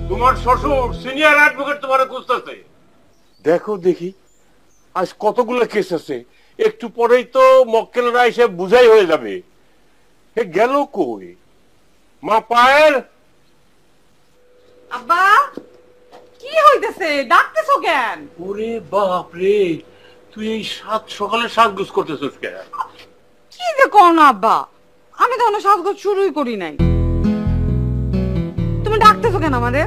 তোমার শ্বশুর senior advocate তোমার খুঁজতেছে। দেখো দেখি আজ কতগুলো কেস আছে, একটু পরেই তো মক্কেলরা এসে বুঝাই হয়ে যাবে। হে গেল কই মা পায়েল? আব্বা কি হইতেছে, ডাকতেছো কেন? ওরে বাপ রে, তুই এই সকালে সাজগোজ করতেছিস কেন? কি যে কও না আব্বা, আমি তো এখনো সাজগোজ শুরুই করি নাই। তুমি ডাকতেছো কেন আমারে?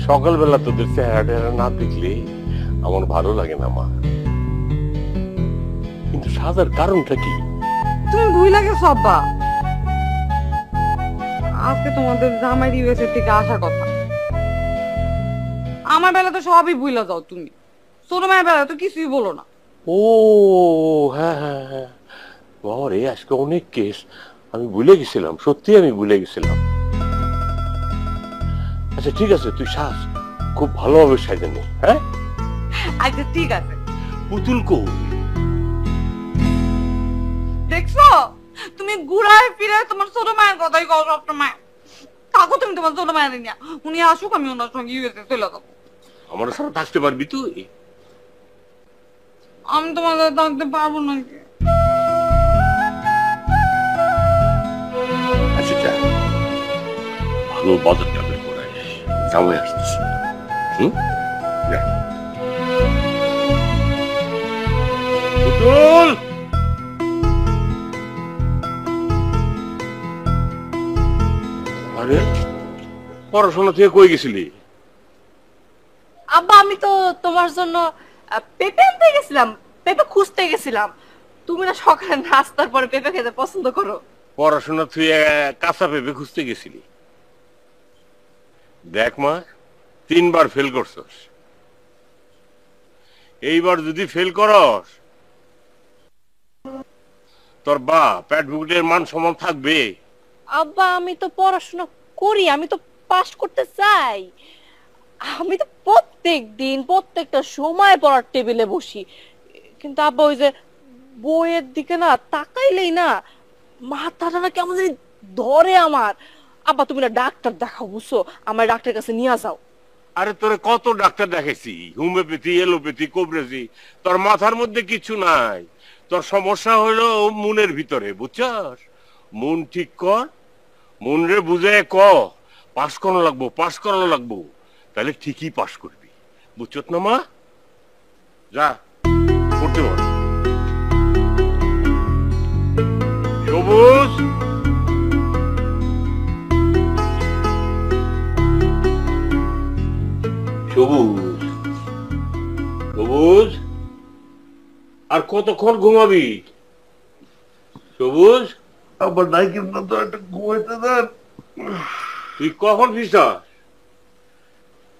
সকালবেলা তোদের চেহারা না দেখলে আমার ভালো লাগে না মা, কিন্তু সাজার কারণটা কি? তুমি ভুইলা গেছো আব্বা, আজকে তোমাদের জামাই ইউএসএ থেকে আসার কথা। আমার বেলা তো সবই ভুইলা যাও তুমি, ছোট মায়ের বেলা তো কিছুই বলো না। ও হ্যাঁ হ্যাঁ হ্যাঁ, বাবা রে আজকে অনেক কেস, আমি ভুলে গেছিলাম, সত্যি আমি ভুলে গেছিলাম। আচ্ছা ঠিক আছে, তুই সাজ, খুব ভালোভাবে সাজে নে। হ্যাঁ আচ্ছা ঠিক আছে। পুতুল কই? দেখছো তুমি ঘুরায় ফিরে তোমার ছোট মায়ের কথাই কও সবসময়। থাকো তুমি তোমার ছোট মায়ের নিয়ে, উনি আসুক আমি ওনার সঙ্গে ইউএসএ চলে যাবো। আমার সাথে থাকতে পারবি তুই? আমি তোমাদের থাকতে পারবো নাকি? আচ্ছা যা, ভালো বাজারটা বের করে আনিস, জামাই আসতেছে। যা পুতুল। আরে পড়াশোনা থেকে কই গেছিলি? আব্বা আমি তো তোমার জন্য পেঁপে আনতে গেছিলাম, পেঁপে খুঁজতে গেছিলাম। তুমি না সকালে নাস্তার পরে পেঁপে খেতে পছন্দ করো। পড়াশোনা তুই কাঁচা পেঁপে খুঁজতে গেছিলি? দেখ মা, 3 বার ফেল করছস, এইবার যদি ফেল করস তোর বাপ অ্যাডভোকেটের মান সম্মান থাকবে? আব্বা আমি তো পড়াশোনা করি, আমি তো পাস করতে চাই। আমি তো প্রত্যেক দিন প্রত্যেকটা সময় পড়ার টেবিলে বসি, কিন্তু আব্বা ওই যে বইয়ের দিকে না তাকাইলেই না মাথাটা না কেমন জানি ধরে আমার। আব্বা তুমি না ডাক্তার দেখাও, বুঝছো, আমার ডাক্তারের কাছে নিয়ে যাও। আরে তোরে কত ডাক্তার দেখাইছি, হোমিওপ্যাথি, এলোপ্যাথি, কবিরাজি, তোর মাথার মধ্যে কিছু নাই। তোর সমস্যা হলো মনের ভিতরে, বুঝছস? মন ঠিক কর, মন রে বুঝে ক, পাস করানো লাগবো, পাস করানো লাগবো, তাহলে ঠিকই পাস করবি। বুঝছত না মা? যা পড়তে বল। সবুজ সবুজ সবুজ, আর কতক্ষণ ঘুমাবি? সবুজ আবার নাই কিন্তু তো একটা ঘুমাইতে দেন। তুই কখন ফিরছস?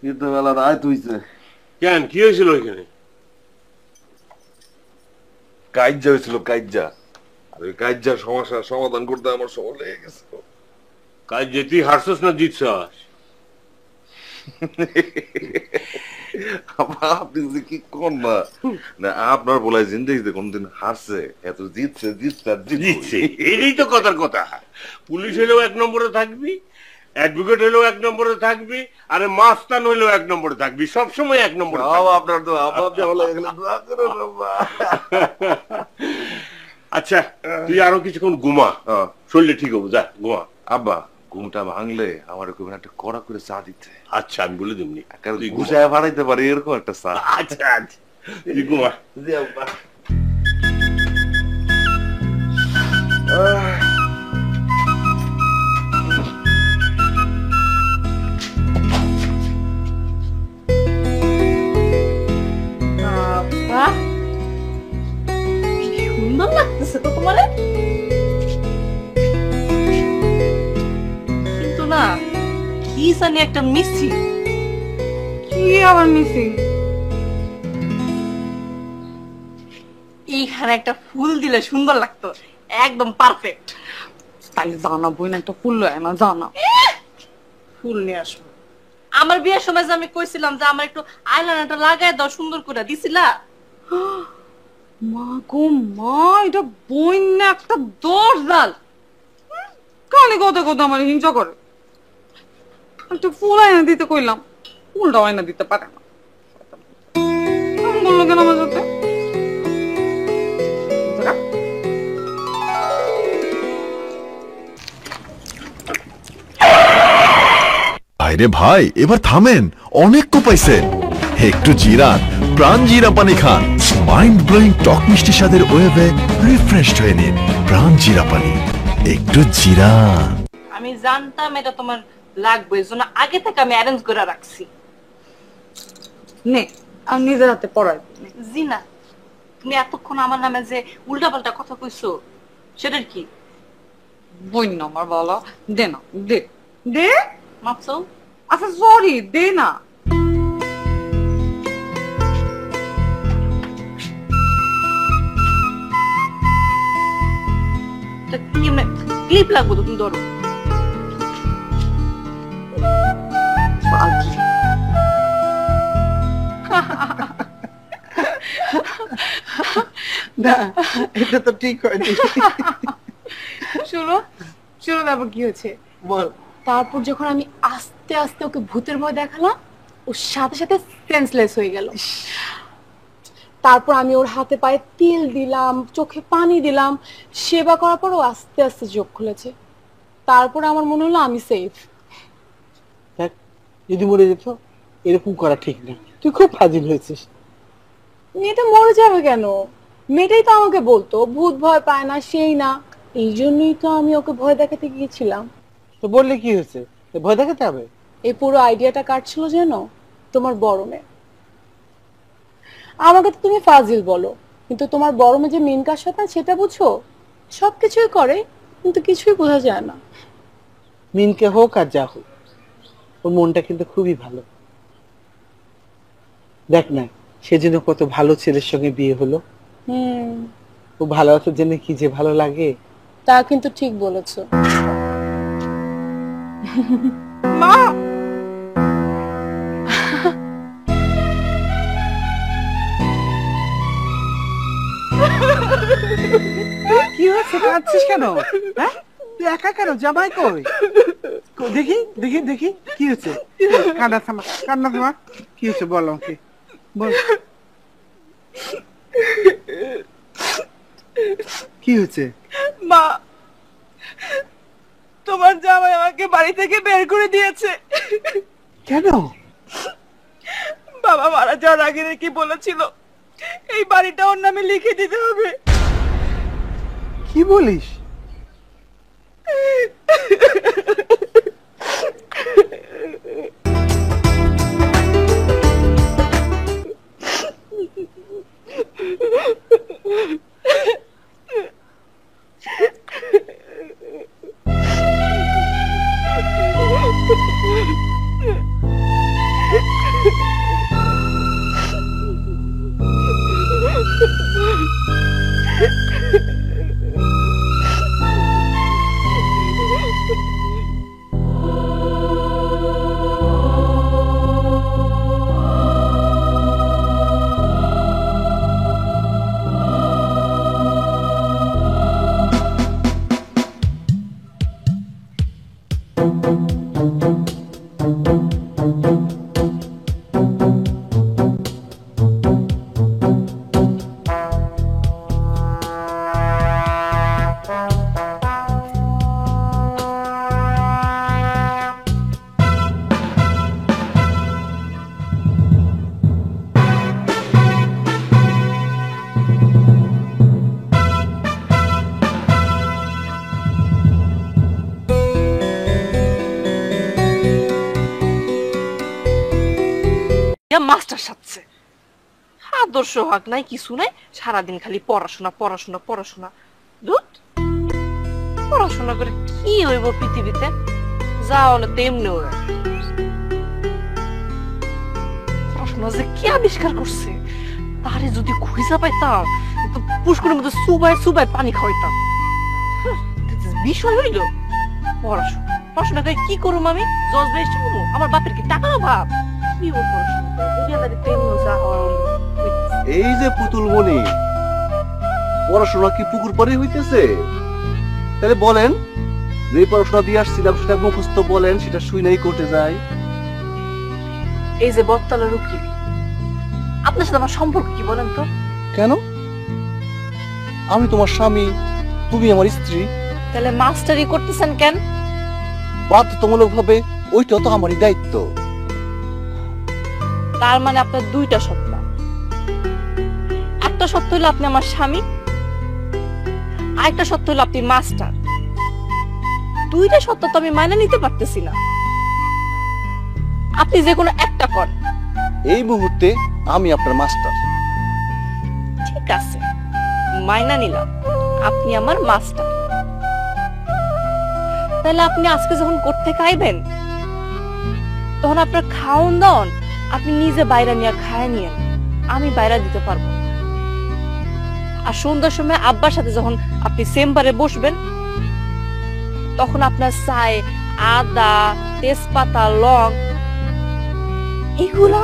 কিন্তু বেলা রাত হইছে। কেন, কি হয়েছিল ওইখানে? কাইজ্জা হয়েছিল, কাইজ্জা। আর ওই কাইজ্জার সমস্যার সমাধান করতে আমার সময় লেগে গেছে। কাজ যে তুই হারছস না জিতছস? আপনি যে কি কোন না আপনার বলাই জিন্দেগিতে কোনদিন হারছে? এত জিতছে জিতছে আর জিতছে, এটাই তো কথার কথা। পুলিশ হলেও 1 নম্বরে থাকবি, অ্যাডভোকেট হলেও 1 নম্বরে থাকবি, আরে মাস্তান হলেও 1 নম্বরে থাকবি, সবসময় 1 নম্বরে। আপনার তো আবাব যাওয়া গেলে দোয়া করো বাবা। আচ্ছা তুই আরো কিছুক্ষণ ঘুমা, শরীরে ঠিক হবো, যা ঘুমা। আব্বা ঘুমটা ভাঙলে আমার ওখানে একটা কড়া করে চা দিতে। আচ্ছা আমি বলে দিমনি, তুই ঘুষায় বাড়াইতে পারি এরকম একটা চা। আচ্ছা আচ্ছা তুই ঘুমা। জি আব্বা। সুন্দর লাগতেছে তো তোমারে, কিন্তু না কি জানি একটা মিসিং। কি আবার মিসিং? এইখানে একটা ফুল দিলে সুন্দর লাগতো, একদম পারফেক্ট। তাই জানাবোই না, একটা ফুল লয় না, জানা ফুল নিয়ে আসবো। আমার বিয়ের সময় যে আমি কইছিলাম যে আমার একটু আইলাইনারটা লাগাই দাও, সুন্দর করে দিছিলা? মা গো মা, এটা বইন্না একটা দরজাল, খালি কথা কথা আমার হিংসা করে। একটা ফুল এনে দিতে কইলাম, উল্টা আয়না দিতে পারে না। এরকম করলো কেন আমার সাথে? ভাইরে ভাই, এবার থামেন, অনেক কোপাইছেন, একটু জিরান, প্রাণ জিরা পানি খান। মাইন্ড ব্লোয়িং টক মিষ্টি স্বাদের ওয়েভে রিফ্রেশড হয়ে নিন প্রাণ জিরা পানি, একটু জিরান। আমি জানতাম এটা তোমার লাগবে, এই জন্য আগে থেকে আমি অ্যারেঞ্জ করে রাখছি। নে আমি নিজের হাতে পড়াই। জিনা, তুমি এতক্ষণ আমার নামে যে উল্টাপাল্টা কথা কইছো সেটার কি? বই না আমার বলো, দে না, দে দে। মাপছো? আচ্ছা সরি, দে না। ক্লিপ লাগবো তো, তুমি ধরো। না, এটা তো ঠিক হয়নি। শোনো শোনো, তারপর কি হয়েছে বল। তারপর যখন আমি আস্তে আস্তে ওকে ভূতের ভয় দেখালাম, ওর সাথে সাথে সেন্সলেস হয়ে গেল। তারপর আমি ওর হাতে পায়ে তেল দিলাম, চোখে পানি দিলাম, সেবা করার পর ও আস্তে আস্তে চোখ খুলেছে। তারপর আমার মনে হলো আমি সেফ। দেখ, যদি মরে যেত, এরকম করা ঠিক না। তুই খুব ফাজিল হয়েছিস। মেয়েটা মরে যাবে কেন? মেয়েটাই তো আমাকে বলতো ভূত ভয় পায় না, সেই না। এই জন্যই তো আমি ওকে ভয় দেখাতে গিয়েছিলাম। তো বললে কি হয়েছে? ভয় দেখাতে হবে? এই পুরো আইডিয়াটা কাটছিল যেন তোমার বড় মেয়ে। আমাকে তো তুমি ফাজিল বলো, কিন্তু তোমার বড় মেয়ে যে মেন কাজ শয়তান সেটা বুঝো। সবকিছুই করে কিন্তু কিছুই বোঝা যায় না। মিনকে হোক আর যা হোক, ওর মনটা কিন্তু খুবই ভালো। দেখ না, সেজন্য কত ভালো ছেলের সঙ্গে বিয়ে হলো। ও ভালো আসার জন্য কি যে ভালো লাগে। তা কিন্তু ঠিক বলেছো। মা কি হয়েছে? কাঁদছিস কেন? হ্যাঁ, তুই একা কেন? জামাই কই? দেখি দেখি দেখি কি হয়েছে? কান্না থামা, কান্না থামা। কি হয়েছে বল আমাকে, বল। কি হয়েছে? মা, তোমার জামাই আমাকে বাড়ি থেকে বের করে দিয়েছে। কেন? বাবা মারা যাওয়ার আগে নাকি বলেছিল এই বাড়িটা ওর নামে লিখে দিতে হবে। কি বলিস? মাস্টার সাথে আদর্শ হক নাই, কিছু নাই, সারাদিন খালি পড়াশোনা পড়াশোনা পড়াশোনা। ধুত, পড়াশোনা করে কি হইব পৃথিবীতে? যা হলো তেমনি ওরা। পড়াশোনা যে কি আবিষ্কার করছে, তারে যদি খুঁজা পাইতাম তো পুষ্করের মধ্যে সুবাই সুবাই পানি খাওয়াইতাম। বিষয় হইল পড়াশোনা। পড়াশোনা করে কি করুম আমি? জজ ব্যারিস্টার হবো? আমার বাপের কি টাকা অভাব? কি ও পড়াশোনা করে? দুনিয়াদারি তেমনি যা হওয়ার হইলো। এই যে পুতুল মনি, পড়াশোনা কি পুকুর পরে হইতেছে? তাহলে বলেন, যে পড়াশোনা দিয়ে আসছিলাম সেটা মুখস্থ বলেন, সেটা শুই নাই কোর্টে যায়। এই যে বটতলার উকিল, আপনার সাথে আমার সম্পর্ক কি বলেন তো? কেন? আমি তোমার স্বামী, তুমি আমার স্ত্রী। তাহলে মাস্টারি করতেছেন কেন? বাধ্যতামূলক ভাবে ওইটা তো আমারই দায়িত্ব। তার মানে আপনার দুইটা সত্তা। একটা সত্য হলো আপনি আমার স্বামী, আরেকটা সত্য হলো আপনি মাস্টার। দুইটা সত্য তো আমি মাইনে নিতে পারতেছি না। আপনি যে কোনো একটা করেন। এই মুহূর্তে আমি আপনার মাস্টার। ঠিক আছে, মাইনা নিলাম আপনি আমার মাস্টার। তাহলে আপনি আজকে যখন করতে খাইবেন, তখন আপনার খাওন দাওন আপনি নিজে বাইরে নিয়ে খায় নিয়েন, আমি বাইরে দিতে পারবো। আর সন্ধ্যার সময় আব্বার সাথে যখন আপনি চেম্বারে বসবেন, তখন আপনার চায় আদা, তেজপাতা, লং এগুলো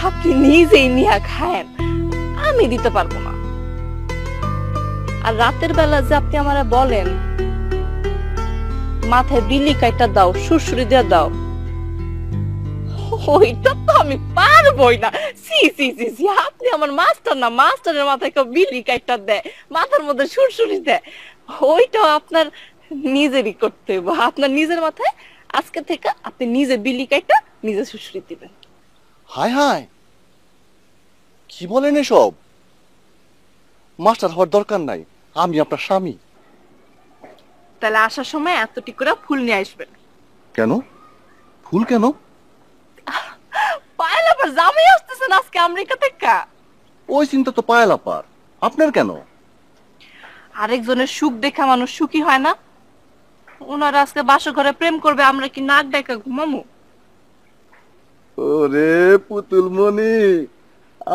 আপনি নিজেই নিয়ে খায়েন, আমি দিতে পারবো না। আর রাতের বেলা যে আপনি আমারে বলেন মাথায় বিলি কাইটা দাও, সুরসুরি দিয়ে দাও, ওইটা তো আমি পারবোই না। সি সি সি সি, আপনি আমার মাস্টার না, মাস্টারের মাথায় কেউ বিলি কাইটা দেয়, মাথার মধ্যে সুরসুরি দেয়, ওইটাও আপনার নিজেরই করতে হবে। আপনার নিজের মাথায় আজকে থেকে আপনি নিজে বিলি কাইটা নিজে সুরসুরি দিবেন। হায় হায়, কি বলেন এসব? মাস্টার হওয়ার দরকার নাই, আমি আপনার স্বামী। তাহলে আসার সময় এতটি করে ফুল নিয়ে আসবেন। কেন? ফুল কেন? পায়েল আবার জামাই আসতেছেন আজকে আমেরিকা থেকে। ওই চিন্তা তো পায়েল আপার, আপনার কেন? আরেকজনের সুখ দেখা মানুষ সুখী হয় না? ওনারা আজকে বাসর ঘরে প্রেম করবে, আমরা কি নাক ডাকা ঘুমামু? ওরে পুতুলমণি,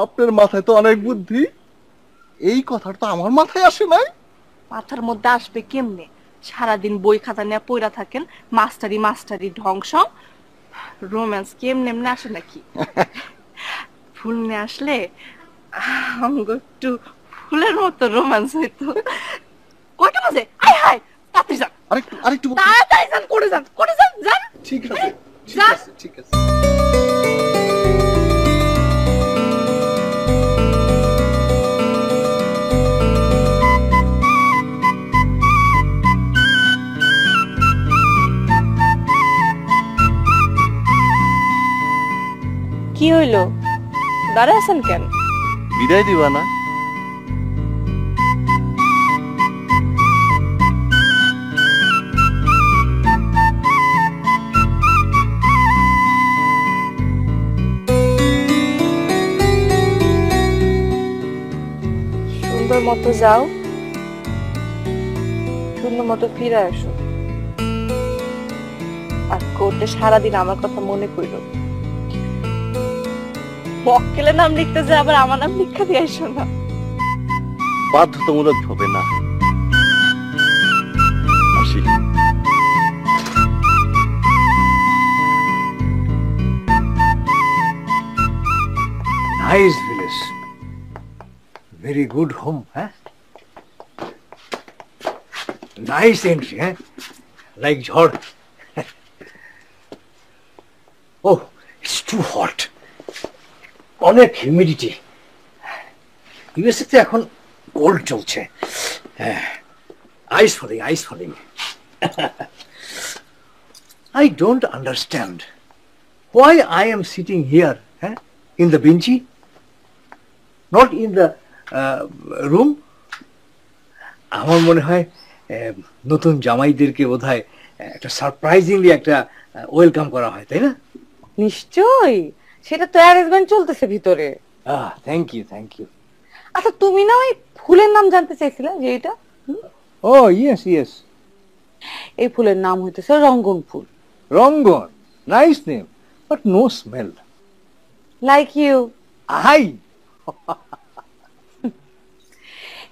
আপনার মাথায় তো অনেক বুদ্ধি, এই কথাটা তো আমার মাথায় আসে নাই। মাথার মধ্যে আসবে কেমনে? সারাদিন বই খাতা নিয়ে পড়া থাকেন, মাস্টারি মাস্টারি ধ্বংস, রোম্যান্স কেমনে এমনি আসে নাকি? ফুল নিয়ে আসলে আমগো একটু ফুলের মতো রোম্যান্স হইতো। কয়টা বাজে? আয় হায়, তাড়াতাড়ি যান, আরেকটু তাড়াতাড়ি যান, করে যান, করে যান, যান। ঠিক আছে, ঠিক যান। আছে, ঠিক আছে। কি হইলো? দাঁড়ায় আছেন কেন? বিদায় দিবা না? সুন্দর মতো যাও, সুন্দর মতো ফিরে আসো। আর কোর্টে সারাদিন আমার কথা মনে করলো। মক্কেলের নাম লিখতে যে আবার আমার নাম লিখা দিয়ে আসো না। বাধ্যতামূলক হবে না। আসি। Nice village. Very good home, huh? Nice entry, huh? Like Jhor. Oh, it's too hot. অনেক হিউমিডিটি। ইউএসএ তে এখন কোল্ড চলছে। আইস falling. I don't understand why I am sitting here, in the benchy, not in the room. আমার মনে হয় নতুন জামাইদেরকে বোধহয় একটা সারপ্রাইজিংলি একটা ওয়েলকাম করা হয়, তাই না? নিশ্চয়ই, সেটা তো অ্যারেঞ্জমেন্ট চলতেছে ভিতরে। Thank you. আচ্ছা, তুমি না ওই ফুলের নাম জানতে চাইছিলে যে এটা? ও ইয়েস। এই ফুলের নাম হইতেছে রঙ্গন ফুল। রঙ্গন, nice name, but no smell. Like you. I.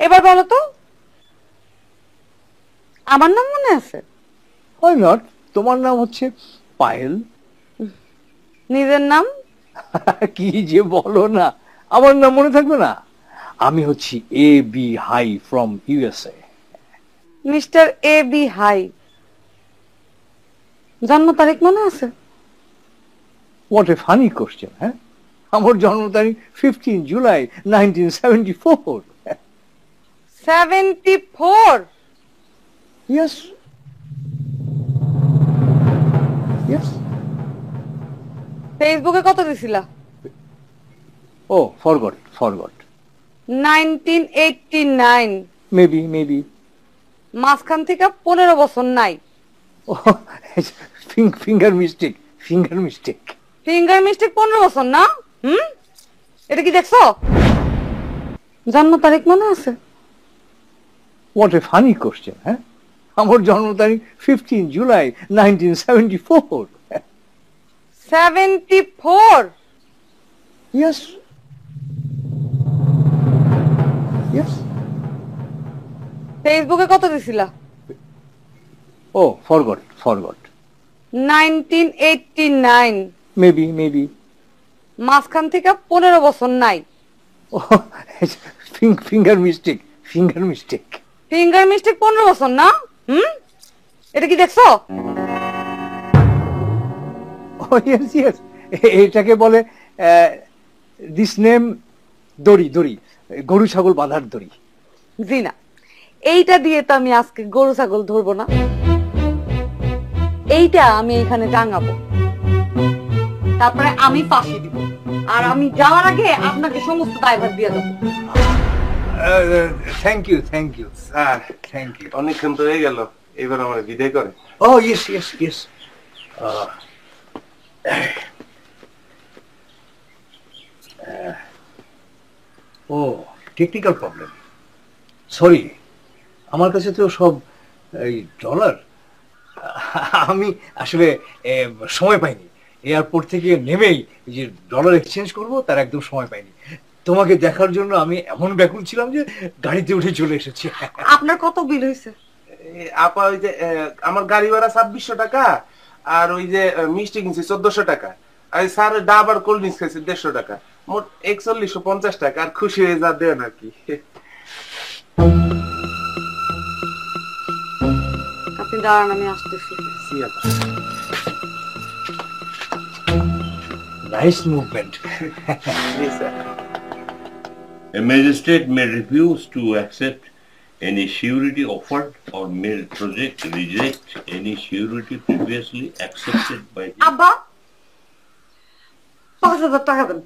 এবার বলো তো, আমার নাম মনে আছে? Why not? তোমার নাম হচ্ছে পায়েল। নিজের নাম? কি যে বলো না, আমার নাম মনে থাকবে না? আমি হচ্ছি AB hi from USA। Mister AB hi. জন্ম তারিখ মনে আছে? What a funny question, huh? আমার জন্ম তারিখ 15 জুলাই 1974. 74? Yes. Yes. ফেসবুকে কত দিছিলা? Oh, forgot. 1989। Maybe. মাঝখান থেকে 15 বছর নাই। Oh, finger mistake. Finger mistake 15 বছর না? এটা কি দেখছো? জন্ম তারিখ মনে আছে? What a funny question, huh? আমার জন্ম তারিখ 15 জুলাই 1974. 74? Yes. ফেসবুকে কত দিছিলা? Oh, forgot. 1989। Maybe. মাঝখান থেকে 15 বছর নাই। Oh, finger mistake. Finger mistake 15 বছর না? এটা কি দেখছো? Oh, yes. এটাকে বলে দিস নেম দড়ি গরু ছাগল বাঁধার দড়ি। জি না, এইটা দিয়ে তো আমি আজকে গরু ছাগল ধরবো না, এইটা আমি এখানে টাঙাবো, তারপরে আমি ফাঁসি দিব, আর আমি যাওয়ার আগে আপনাকে সমস্ত দায়ভার দিয়ে দেবো। Thank you sir, thank you. অনেকক্ষণ তো হয়ে গেল, এবার আমার বিদায় করে। Oh, yes. Technical problem, sorry. আমার কাছে তো সব এই ডলার, আমি আসলে সময় পাইনি। এয়ারপোর্ট থেকে নেমেই যে ডলার এক্সচেঞ্জ করব তার একদম সময় পাইনি। তোমাকে দেখার জন্য আমি এমন ব্যাকুল ছিলাম যে গাড়িতে উঠে চলে এসেছি। আপনার কত বিল হয়েছে? আপা ওই যে আমার গাড়ি ভাড়া 2600 টাকা, আর ওই যে মিষ্টি কিনছি 1400 টাকা, আর স্যার ডাব আর কোল্ড ড্রিঙ্কস খাইছি 150 টাকা, মোট 4150 টাকা। আর খুশি হয়ে যা দেন আর কি। আপনি দাঁড়ান, আমি আসতেছি। Nice movement. A magistrate may refuse to accept any surety offered or may reject any surety previously accepted by him. আব্বা, 5000 টাকা দেন।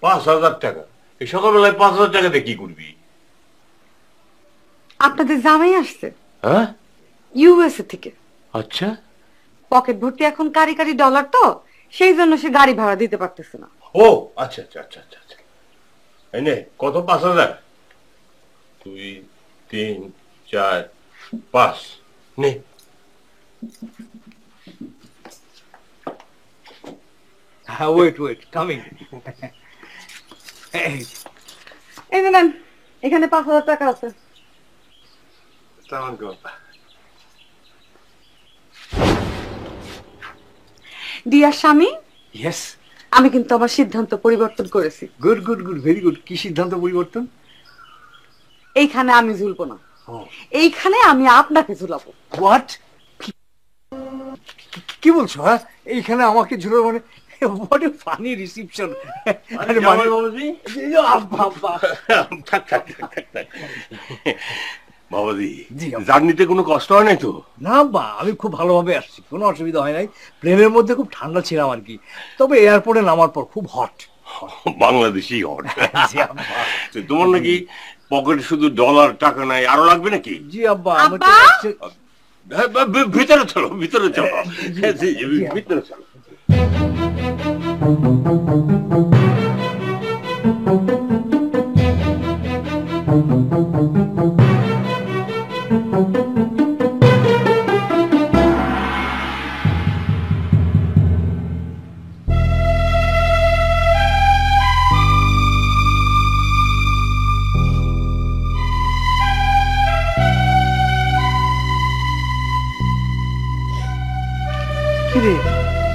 5000 টাকা? এই সকালবেলায় 5000 টাকা দিয়ে কি করবি? আপনাদের জামাই আসছে হ্যাঁ, ইউএসএ থেকে। আচ্ছা, পকেট ভর্তি এখন কারি ডলার, তো সেই জন্য সে গাড়ি ভাড়া দিতে পারতেছে না। ও আচ্ছা। এই নে, কত? 5000? 2, 3, 4, 5 নে। Wait coming. এই যে নেন, এখানে 5000 টাকা আছে। ডিয়ার স্বামী, ইয়েস, আমি কিন্তু আমার সিদ্ধান্ত পরিবর্তন করেছি। Good, very good. কি সিদ্ধান্ত পরিবর্তন? এইখানে আমি ঝুলবো না, এইখানে আমি আপনাকে ঝুলাবো। হোয়াট? কি বলছো? হ্যাঁ, এইখানে আমাকে ঝুলো মানে? What a funny reception. আরে বাবাজি, বাবাজি, জার্নিতে কোনো কষ্ট হয় নাই তো? না বা, আমি খুব ভালোভাবে আসছি, কোনো অসুবিধা হয় নাই। প্লেনের মধ্যে খুব ঠান্ডা ছিলাম আর কি, তবে এয়ারপোর্টে নামার পর খুব হট। বাংলাদেশি হট। তোমার নাকি পকেটে শুধু ডলার টাকা নাই, আরো লাগবে নাকি? জি আব্বা। ভিতরে চলো। ভিতরে চলো।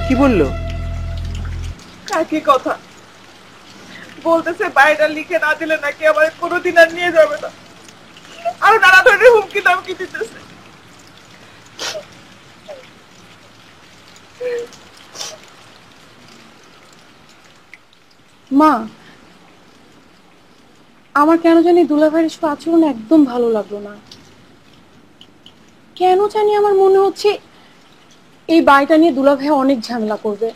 কি বললো? কাকি কথা বলতেছে, বাইরে লিখে না দিলে নাকি আমার কোনোদিন আর নিয়ে যাবে না, আর নানা ধরনের হুমকি দামকি দিতেছে। মা, আমার কেন জানি দুলাভাইয়ের এসব আচরণ একদম ভালো লাগলো না। কেন জানি আমার মনে হচ্ছে এই বাড়িটা নিয়ে দুলাভাই অনেক ঝামেলা করবে।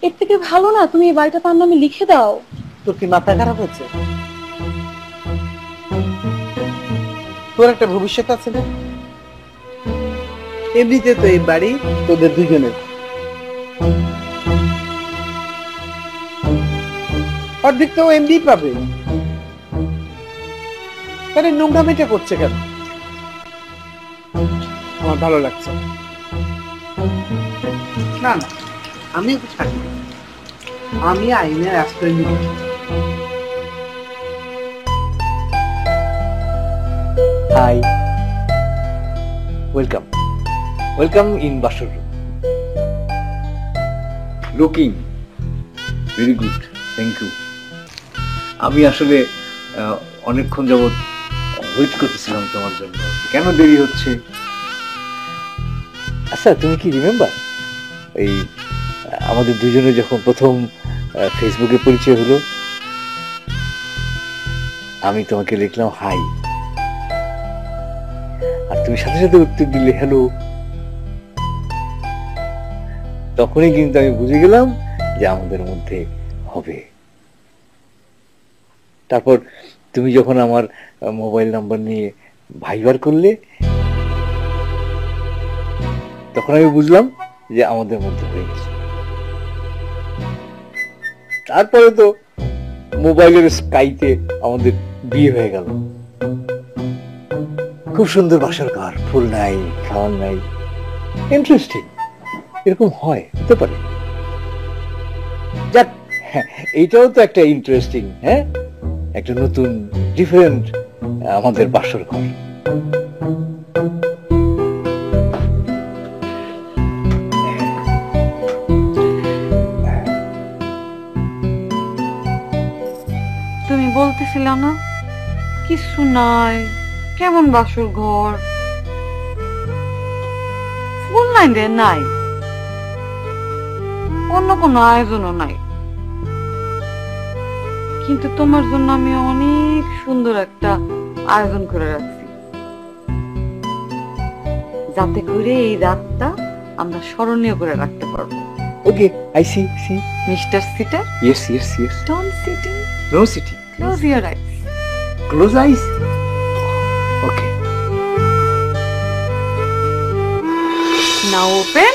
এর থেকে ভালো না তুমি এই বাড়িটা তার নামে লিখে দাও। তোর কি মাথা খারাপ হচ্ছে? তোর একটা ভবিষ্যৎ আছে না? এমনিতে তো এই বাড়ি তোদের দুজনের, অর্ধেক তো এমনি পাবে। তাহলে নোংরামিটা করছে কেন? আমার ভালো লাগছে না। না, আমি ওকে ছাড়ি, আমি আইনের আশ্রয় নিব। হাই, ওয়েলকাম ওয়েলকাম ইন বাসর room. Looking very good, thank you. আমি আসলে অনেকক্ষণ যাবৎ ওয়েট করতেছিলাম তোমার জন্য। কেন দেরি হচ্ছে? আচ্ছা, তুমি কি রিমেম্বার এই আমাদের দুজনে যখন প্রথম ফেসবুকে পরিচয় হলো, আমি তোমাকে লিখলাম হাই, আর তুমি সাথে সাথে উত্তর দিলে হ্যালো। তখনই কিন্তু আমি বুঝে গেলাম যে আমাদের মধ্যে হবে। তারপর তুমি যখন আমার মোবাইল নাম্বার নিয়ে ভাইবার করলে, তখন আমি বুঝলাম যে আমাদের মধ্যে হয়ে গেছে। তারপরে তো মোবাইলের স্কাইতে আমাদের বিয়ে হয়ে গেল। খুব সুন্দর বাসর ঘর, ফুল নাই, খাওয়ার নাই। ইন্টারেস্টিং, এরকম হয়, হতে পারে। যাক, এইটাও তো একটা ইন্টারেস্টিং, হ্যাঁ, একটা নতুন ডিফারেন্ট আমাদের বাসর ঘর। তুমি বলতেছিল না কিছু নাই, কেমন বাসর ঘর, ফুল নাই রে, নাই, অন্য কোনো আয়োজনও নাই, কিন্তু তোমার জন্য আমি অনেক সুন্দর একটা আয়োজন করে রাখছি, যাতে করে এই রাতটা আমরা স্মরণীয় করে রাখতে পারবো। Okay, I see see. Mister sitter, yes yes yes. Don't sitting, no sitting, close your eyes. Close eyes. Okay, now open.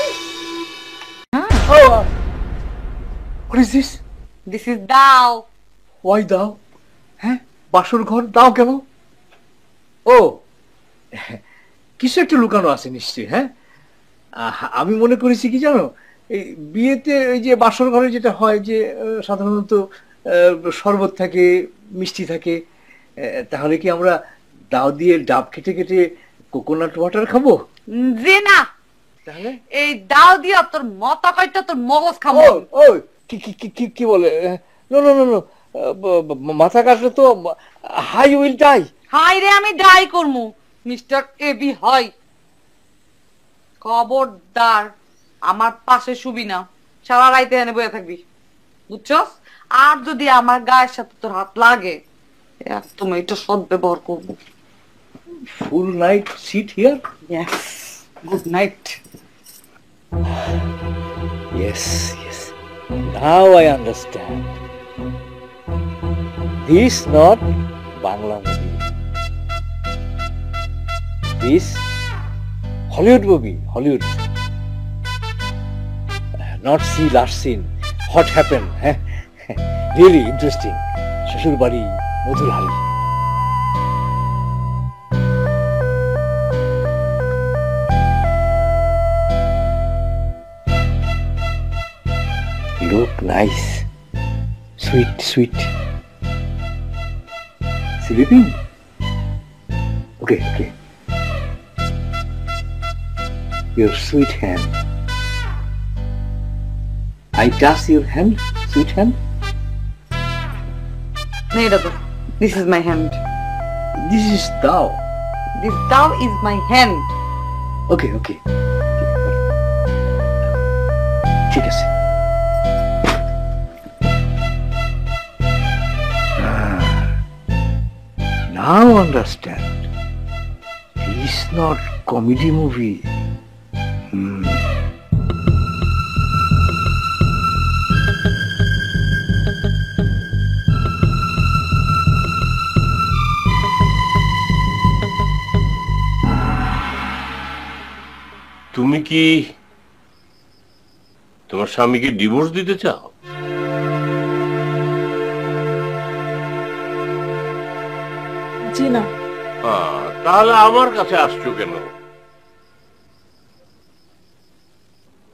What is this? This is দাও। Why দাও? হ্যাঁ, বাসর ঘর দাও কেন? ও, কিছু একটা লুকানো আছে নিশ্চয়ই। হ্যাঁ, আমি মনে করেছি কি জানো, এই বিয়েতে ওই যে বাসর ঘরে যেটা হয় যে সাধারণত শরবত থাকে, মিষ্টি থাকে, তাহলে কি আমরা দাও দিয়ে ডাব কেটে কেটে কোকোনাট ওয়াটার খাবো? জি না, তাহলে এই দাও দিয়ে তোর মাথা কাটটা তোর মগজ খাবো। ও কি কি কি কি বলে? নো নো নো নো, মাথা কাটলে তো হাই উইল ডাই। হাই রে, আমি ডাই করমু মিস্টার এবি। হয় খবরদার আমার পাশে শুবি না, সারা রাইতে এনে বয়ে থাকবি, বুঝছস? আর যদি আমার গায়ের সাথে তোর হাত লাগে, একদম এটা সদ ব্যবহার করবো। Full night sit here? Yes, good night. Yes, yes. Now I understand. This not Bangla movie. This Hollywood movie, Hollywood. Not see last scene. What happened? Really interesting. Shashur Bari, Madhur Hali. Look nice, sweet, sweet. Sleeping? Okay, okay. Your sweet hand. I touch your hand, sweet hand. This is my hand. This is thou. This thou is my hand. Okay, okay. ঠিক আছে। now understand. It's not comedy movie. তুমি কি তোমার স্বামীকে divorce দিতে চাও? জি না। তাহলে আমার কাছে আসছো কেন?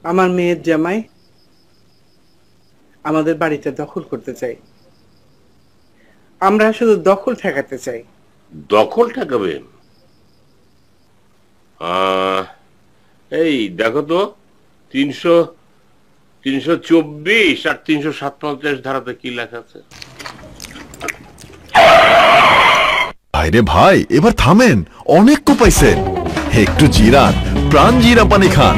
আমার মেয়ের জামাই আমাদের বাড়িটা দখল করতে চাই। আমরা শুধু দখল ঠেকাতে চাই। দখল ঠেকাবেন? এই দেখো তো 324 আর 357 ধারাতে কি লেখা আছে? ভাইরে ভাই, এবার থামেন, অনেক কোপাইছেন, একটু জিরান, প্রাণ জিরা পানি খান।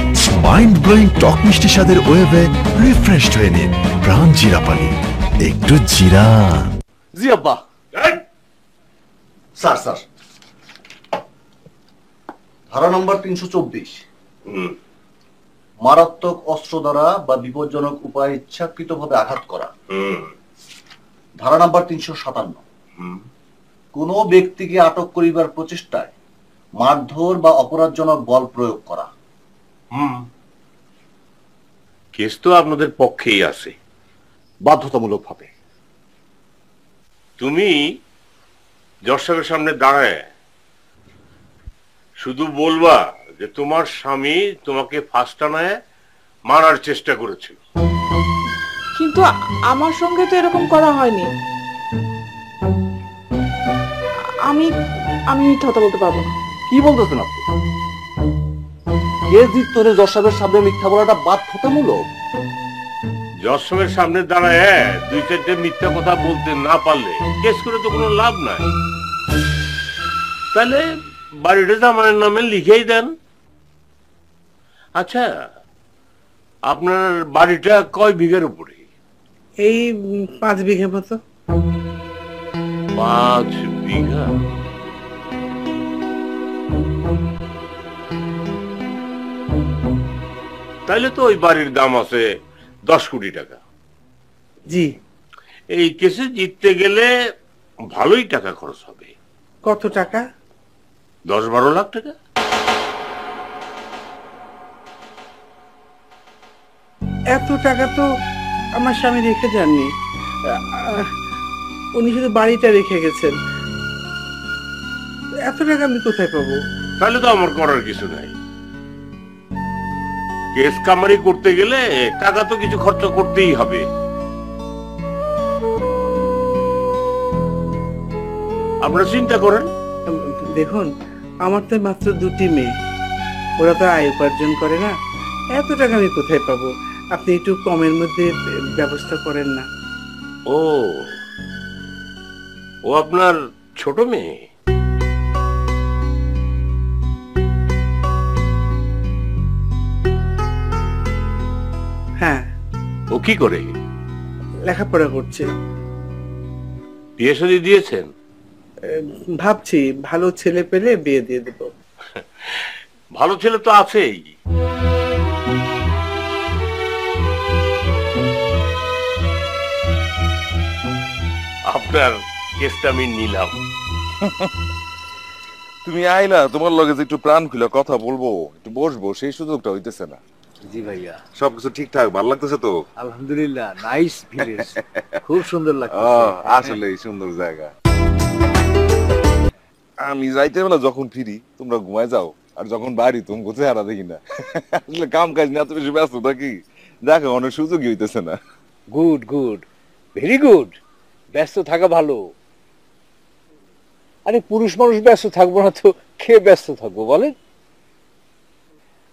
মাইন্ড ব্লোয়িং টক মিষ্টি স্বাদের ওয়েভে রিফ্রেশড হয়ে নিন। প্রাণ জিরা পানি, একটু জিরান। জি আব্বা। স্যার স্যার, ধারা নম্বর 324, মারাত্মক অস্ত্র দ্বারা বা বিপজ্জনক উপায়ে ইচ্ছাকৃতভাবে আঘাত করা। ধারা নম্বর 357, কোন ব্যক্তিকে আটক করিবার প্রচেষ্টায় মারধর বা অপরাধজনক বল প্রয়োগ করা। কেস তো আপনাদের পক্ষেই আছে, বাধ্যতামূলক ভাবে। তুমি দর্শকের সামনে দাঁড়ায় শুধু বলবা যে তোমার স্বামী তোমাকে ফাঁসটানায় মারার চেষ্টা করেছিল। কিন্তু আমার সঙ্গে তো এরকম করা হয়নি। আমি মিথ্যা কথা বলতে পারবো না। কি বলতেছেন আপনি? কেস জিততে হলে দর্শকের সামনে মিথ্যা বলাটা বাধ্যতামূলক। দর্শকের সামনে দাঁড়ায় 2-4টে মিথ্যা কথা বলতে না পারলে কেস করে তো কোনো লাভ নাই। তাহলে বাড়িটা জামাইয়ের নামে লিখেই দেন। আচ্ছা, আপনার বাড়িটা কয় বিঘার উপরে? এই 5 বিঘা মতো। 5 বিঘা? তাইলে তো ওই বাড়ির দাম আছে 10 কোটি টাকা। জি। এই কেসে জিততে গেলে ভালোই টাকা খরচ হবে। কত টাকা? 10-12 লাখ টাকা। এত টাকা তো আমার স্বামী রেখে যাননি, উনি শুধু বাড়িটা রেখে গেছেন। এত টাকা আমি কোথায় পাবো? তাহলে তো আমার করার কিছু নাই। কেস কামারি করতে গেলে টাকা তো কিছু খরচ করতেই হবে। আপনারা চিন্তা করেন। দেখুন, আমার তো মাত্র 2টি মেয়ে, ওরা তো আয় উপার্জন করে না। এত টাকা আমি কোথায় পাবো? আপনি একটু কমের মধ্যে ব্যবস্থা করেন না? ও আপনার ছোট মেয়ে? হ্যাঁ। ও কি করে? লেখাপড়া করছে। বিয়ে শাদী দিয়েছেন? ভাবছি ভালো ছেলে পেলে বিয়ে দিয়ে দেব। ভালো ছেলে তো আছেই। আপনার কেসটা আমি নিলাম। তুমি আইলা, তোমার লগে যে একটু প্রাণ খুলে কথা বলবো, একটু বসবো, সেই সুযোগটা হইতেছে না। জি ভাইয়া। সবকিছু ঠিকঠাক ভালো লাগতেছে তো? আলহামদুলিল্লাহ, নাইস ভিলেজ, খুব সুন্দর লাগছে। আসলে সুন্দর জায়গা। আমি যাইতে বেলা যখন ফিরি তোমরা ঘুমায় যাও, আর যখন বাড়ি তুমি কোথায় হারা দেখি না। আসলে কাম কাজ নিয়ে এত বেশি ব্যস্ত থাকি, দেখো অনেক সুযোগই হইতেছে না। Good good, very good. ব্যস্ত থাকা ভালো। আরে পুরুষ মানুষ ব্যস্ত থাকবো না তো কে ব্যস্ত থাকবো বলেন?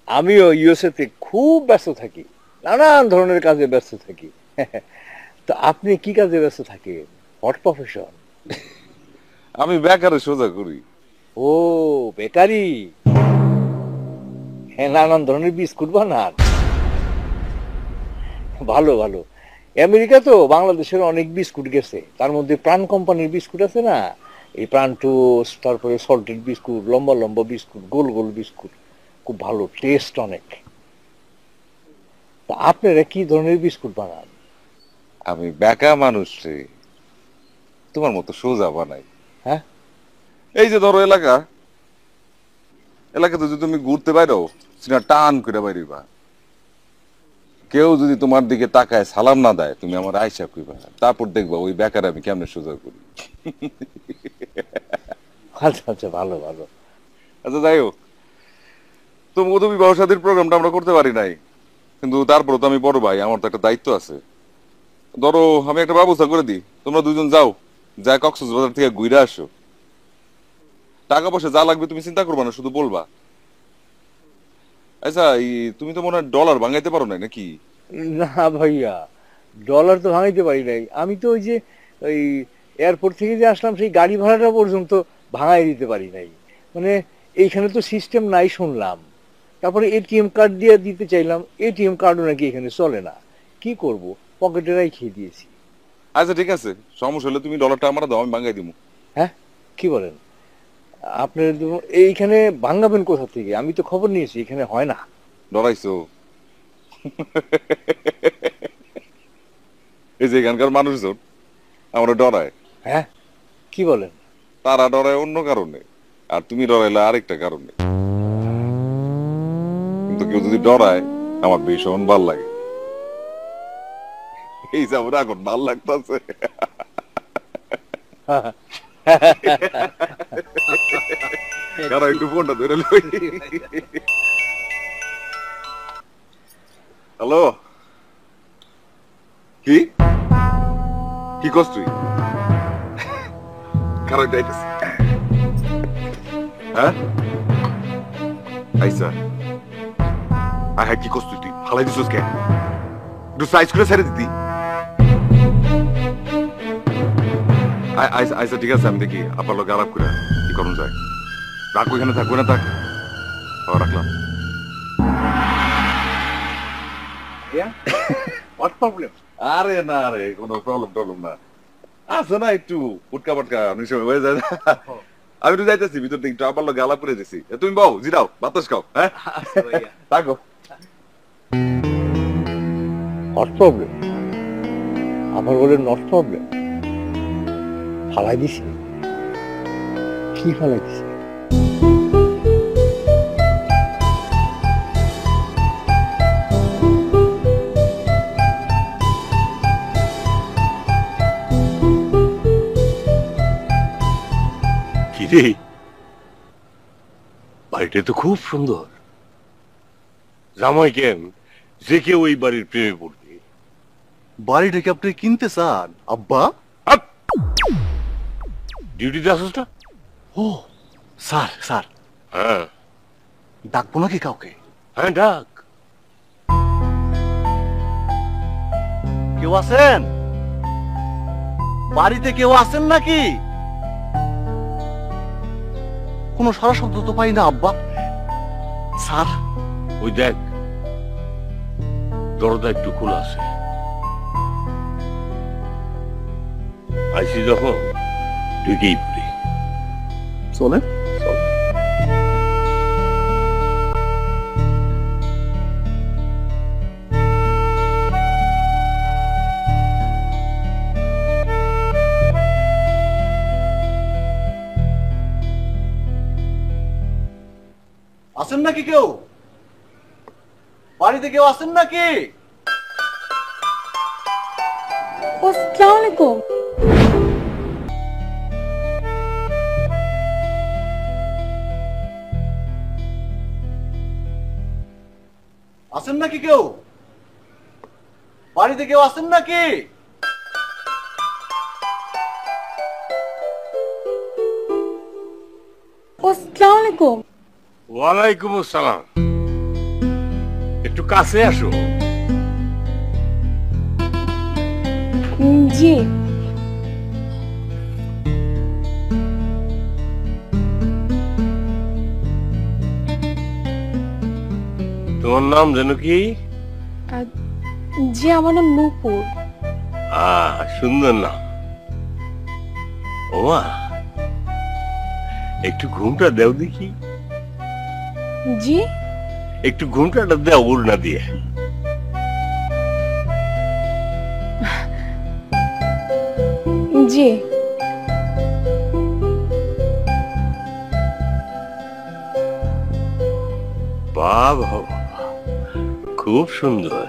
আমিও ইউএসএতে খুব ব্যস্ত থাকি, নানান ধরনের কাজে ব্যস্ত থাকি। তো আপনি কি কাজে ব্যস্ত থাকেন? What profession? আমি বেকারে সোজা করি। ও, বেকারি। হ্যাঁ, নানান ধরনের বিস্কুট বানান। ভালো ভালো। আমেরিকা তো বাংলাদেশের অনেক বিস্কুট গেছে, তার মধ্যে প্রাণ কোম্পানির বিস্কুট আছে না, এই প্রাণ টোস্ট, তারপরে সল্টেড বিস্কুট, লম্বা লম্বা বিস্কুট, গোল গোল বিস্কুট, খুব ভালো টেস্ট অনেক। তা আপনারা কি ধরনের বিস্কুট বানান? আমি বেকা মানুষ রে, তোমার মতো সোজা বানাই। হ্যাঁ, এই যে ধরো এলাকাতে যদি তুমি ঘুরতে বাইরো, সেটা টান করে বাইরিবা। কেউ যদি তোমার দিকে তাকায় সালাম না দেয়, তুমি আমার আয়সা কইবা, তারপর দেখবা ওই বেকার আমি কেমনে সোজা করি। আচ্ছা আচ্ছা, ভালো ভালো। আচ্ছা যাই হোক, তোমাকে তো বিবাহ শাদীর প্রোগ্রামটা আমরা করতে পারি নাই, কিন্তু তারপরে তো আমি বড় ভাই, আমার তো একটা দায়িত্ব আছে। ধরো আমি একটা ব্যবস্থা করে দিই, তোমরা দুজন যাও, যা কক্সবাজার থেকে ঘুরে আসো। টাকা পয়সা যা লাগবে তুমি চিন্তা করবা না, শুধু বলবা। আচ্ছা তুমি তো মনে হয় ডলার ভাঙাইতে পারো না নাকি? না ভাইয়া, ডলার তো ভাঙাইতে পারি নাই। আমি তো ওই যে ওই এয়ারপোর্ট থেকে যে আসলাম, সেই গাড়ি ভাড়াটা পর্যন্ত ভাঙাই দিতে পারি নাই। মানে এইখানে তো সিস্টেম নাই শুনলাম। তারপরে এটিএম কার্ড দিয়ে দিতে চাইলাম, এটিএম কার্ডও নাকি এখানে চলে না। কি করব, পকেটে রেখে দিয়েছি। আচ্ছা ঠিক আছে, সমস্যা হলে তুমি ডলারটা আমার দাও, আমি ভাঙাই দিব। হ্যাঁ, কি বলেন? আপনার এইখানে ভাঙাবেন কোথা থেকে? আমি তো খবর নিয়েছি এখানে হয় না। ডরাইছো? এই যে এখানকার মানুষজন আমরা ডরায়। হ্যাঁ, কি বলেন? তারা ডরায় অন্য কারণে, আর তুমি ডরাইলে আরেকটা কারণে। কিন্তু কেউ যদি ডরায়, আমার ভীষণ ভাল লাগে। এই যে আমার এখন ভাল লাগতেছে। কারণ একটু ফোনটা ধরে লই। হ্যালো, কি কি করছ তুই? কারণ যাইতেছি। হ্যাঁ আইসা, হ্যাঁ কি করছ তুই? ফালাই দিছিস কেন? একটু সাইজ করে ছেড়ে দিতি। আইসা ঠিক আছে, আমি দেখি আপনার লোক আলাপ করে কি করুন যায়। রাখবো, এখানে থাকবো না? থাক, রাখলাম। আরে না রে, কোনো প্রবলেম না, আছে না একটু উটকা পাটকা অনেক সময় হয়ে যায়। আমি একটু যাইতেছি ভিতর থেকে, একটু আপনার লোক আলাপ করে দিছি। তুমি বউ জিরাও, বাতাস খাও। হ্যাঁ থাকো। Not problem? আবার বলে নট প্রবলেম? ফালাই দিছি? কি ফালাই দিছি? কিরে, বাড়িটা তো খুব সুন্দর। জামাই কেন যে কেউ এই বাড়ির প্রেমে পড়বে। বাড়িটাকে আপনি কিনতে চান আব্বা? ডিউটিতে আসিস না? ও স্যার, হ্যাঁ ডাকবো নাকি কাউকে? হ্যাঁ ডাক। কেউ আছেন বাড়িতে? কেউ আছেন নাকি? কোনো সারা শব্দ তো পাই না আব্বা। স্যার, ওই দেখ, দরজা একটু খোলা আছে। আইসি যখন ঢুকেই পড়ি। চলেন। আছেন নাকি কেউ বাড়িতে? কেউ আছেন নাকি? আসসালামু আলাইকুম। আছেন নাকি কেউ বাড়িতে? কেউ আছেন নাকি? আসসালামু আলাইকুম। ওয়ালাইকুম আসসালাম। একটু কাছে আসো। জি। তোমার নাম যেন কি? জি, আমার নাম নূপুর। সুন্দর নাম। ওমা, একটু ঘুমটা দেও দেখি, জি একটু ঘুমটাটা দেও উড়না দিয়ে। জি বাবা খুব সুন্দর।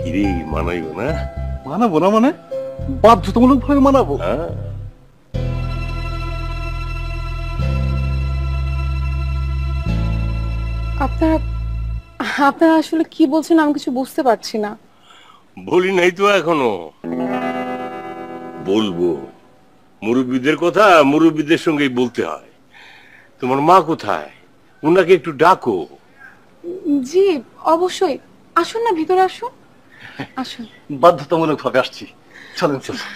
কিরে মানাইব না? মানাবো না মানে? বাধ্যতামূলক ভাবে মানাবো। হ্যাঁ আপনারা আপনারা আসলে কি বলছেন আমি কিছু বুঝতে পারছি না। বলি নাই তো এখনো, বলবো। মুরব্বীদের কথা মুরব্বীদের সঙ্গেই বলতে হয়। তোমার মা কোথায়? উনাকে একটু ডাকো। জি অবশ্যই, আসুন না ভিতরে আসুন, আসুন। বাধ্যতামূলক ভাবে আসছি, চলেন চলেন।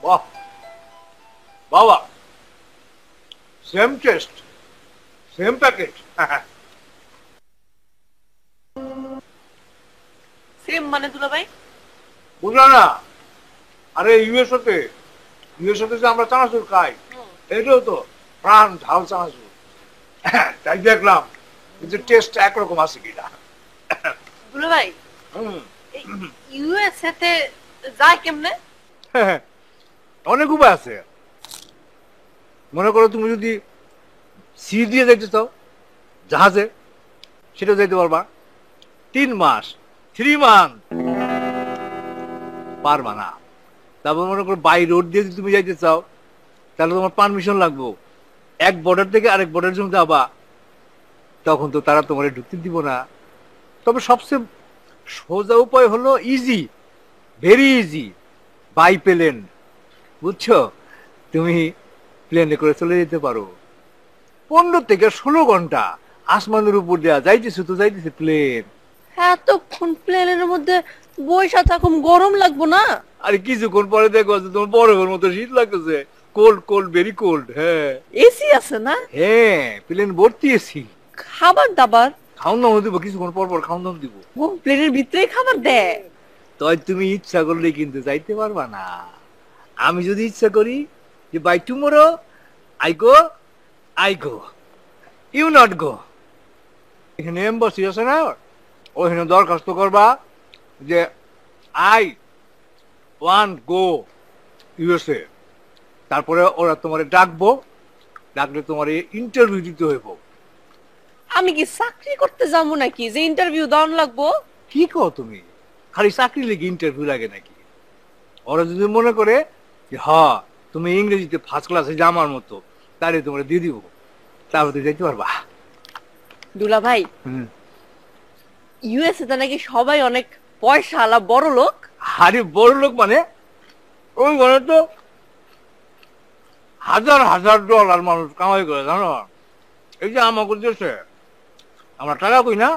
বাহ বাবা, same test, same packet. Same মানে দুলাভাই? বুঝলা না? আরে ইউএসওতে যে আমরা চানাচুর খাই, এটাও তো প্রাণ ঝাল চানাচুর। তাই দেখলাম কিন্তু টেস্ট একরকম আছে কিনা। দুলাভাই ইউএসএ তে যায় কেমনে? অনেক উপায় আছে। মনে করো তুমি যদি সি দিয়ে যাইতে চাও জাহাজে, সেটা যাইতে পারবা। 3 মাস 3 মান্থ পারবা না। তারপর মনে করো বাই রোড দিয়ে যদি তুমি যাইতে চাও, তাহলে তোমার পারমিশন লাগবো। এক বর্ডার থেকে আরেক বর্ডার জন্য যাবা, তখন তো তারা তোমার ঢুকতে দিব না। তবে সবচেয়ে সোজা উপায় হলো easy, very easy, by plane. বুঝছো? তুমি প্লেনে করে চলে যেতে পারো। 15 থেকে 16 ঘন্টা আসমানের উপর দেয়া যাইতেছে তো যাইতেছে প্লেন। এতক্ষণ প্লেনের মধ্যে বৈশা থাকুম, গরম লাগবো না? আরে কিছুক্ষণ পরে দেখো তোমার বরফের মতো শীত লাগতেছে। Cold cold, very cold. হ্যাঁ এসি আছে না? হ্যাঁ প্লেন ভর্তি এসি। খাবার দাবার? খাওন দাওয়া দিব, কিছুক্ষণ পর পর খাওন দাওয়া দিব। ও প্লেনের ভিতরেই খাবার দেয়? তাই তুমি ইচ্ছা করলে কিন্তু যাইতে পারবা না। আমি যদি ইচ্ছা করি যে by tomorrow I go, you not go. এখানে এম্বাসি আছে না, ওখানে দরখাস্ত করবা যে আই ওয়ান্ট গো ইউএসএ। তারপরে ওরা তোমার ডাকবো, ডাকলে তোমার ইন্টারভিউ দিতে হইব। আমি কি চাকরি করতে যাবো নাকি যে ইন্টারভিউ দেওয়ান লাগবো? কি কও তুমি? খালি চাকরি লেগে ইন্টারভিউ লাগে নাকি? ওরা যদি মনে করে যে হ্যাঁ তুমি ইংরেজিতে ফার্স্ট ক্লাসে জামার মতো, তাহলে তোমরা দিয়ে দিব, তারপর তুমি যাইতে পারবা। দুলা ভাই ইউএসএ তে নাকি সবাই অনেক পয়সাওয়ালা বড় লোক? আরে বড় লোক মানে ওই ঘরে তো হাজার হাজার ডলার মানুষ কামাই করে, জানো? এই যে আমাকে দেশে আমরা টাকা কই না,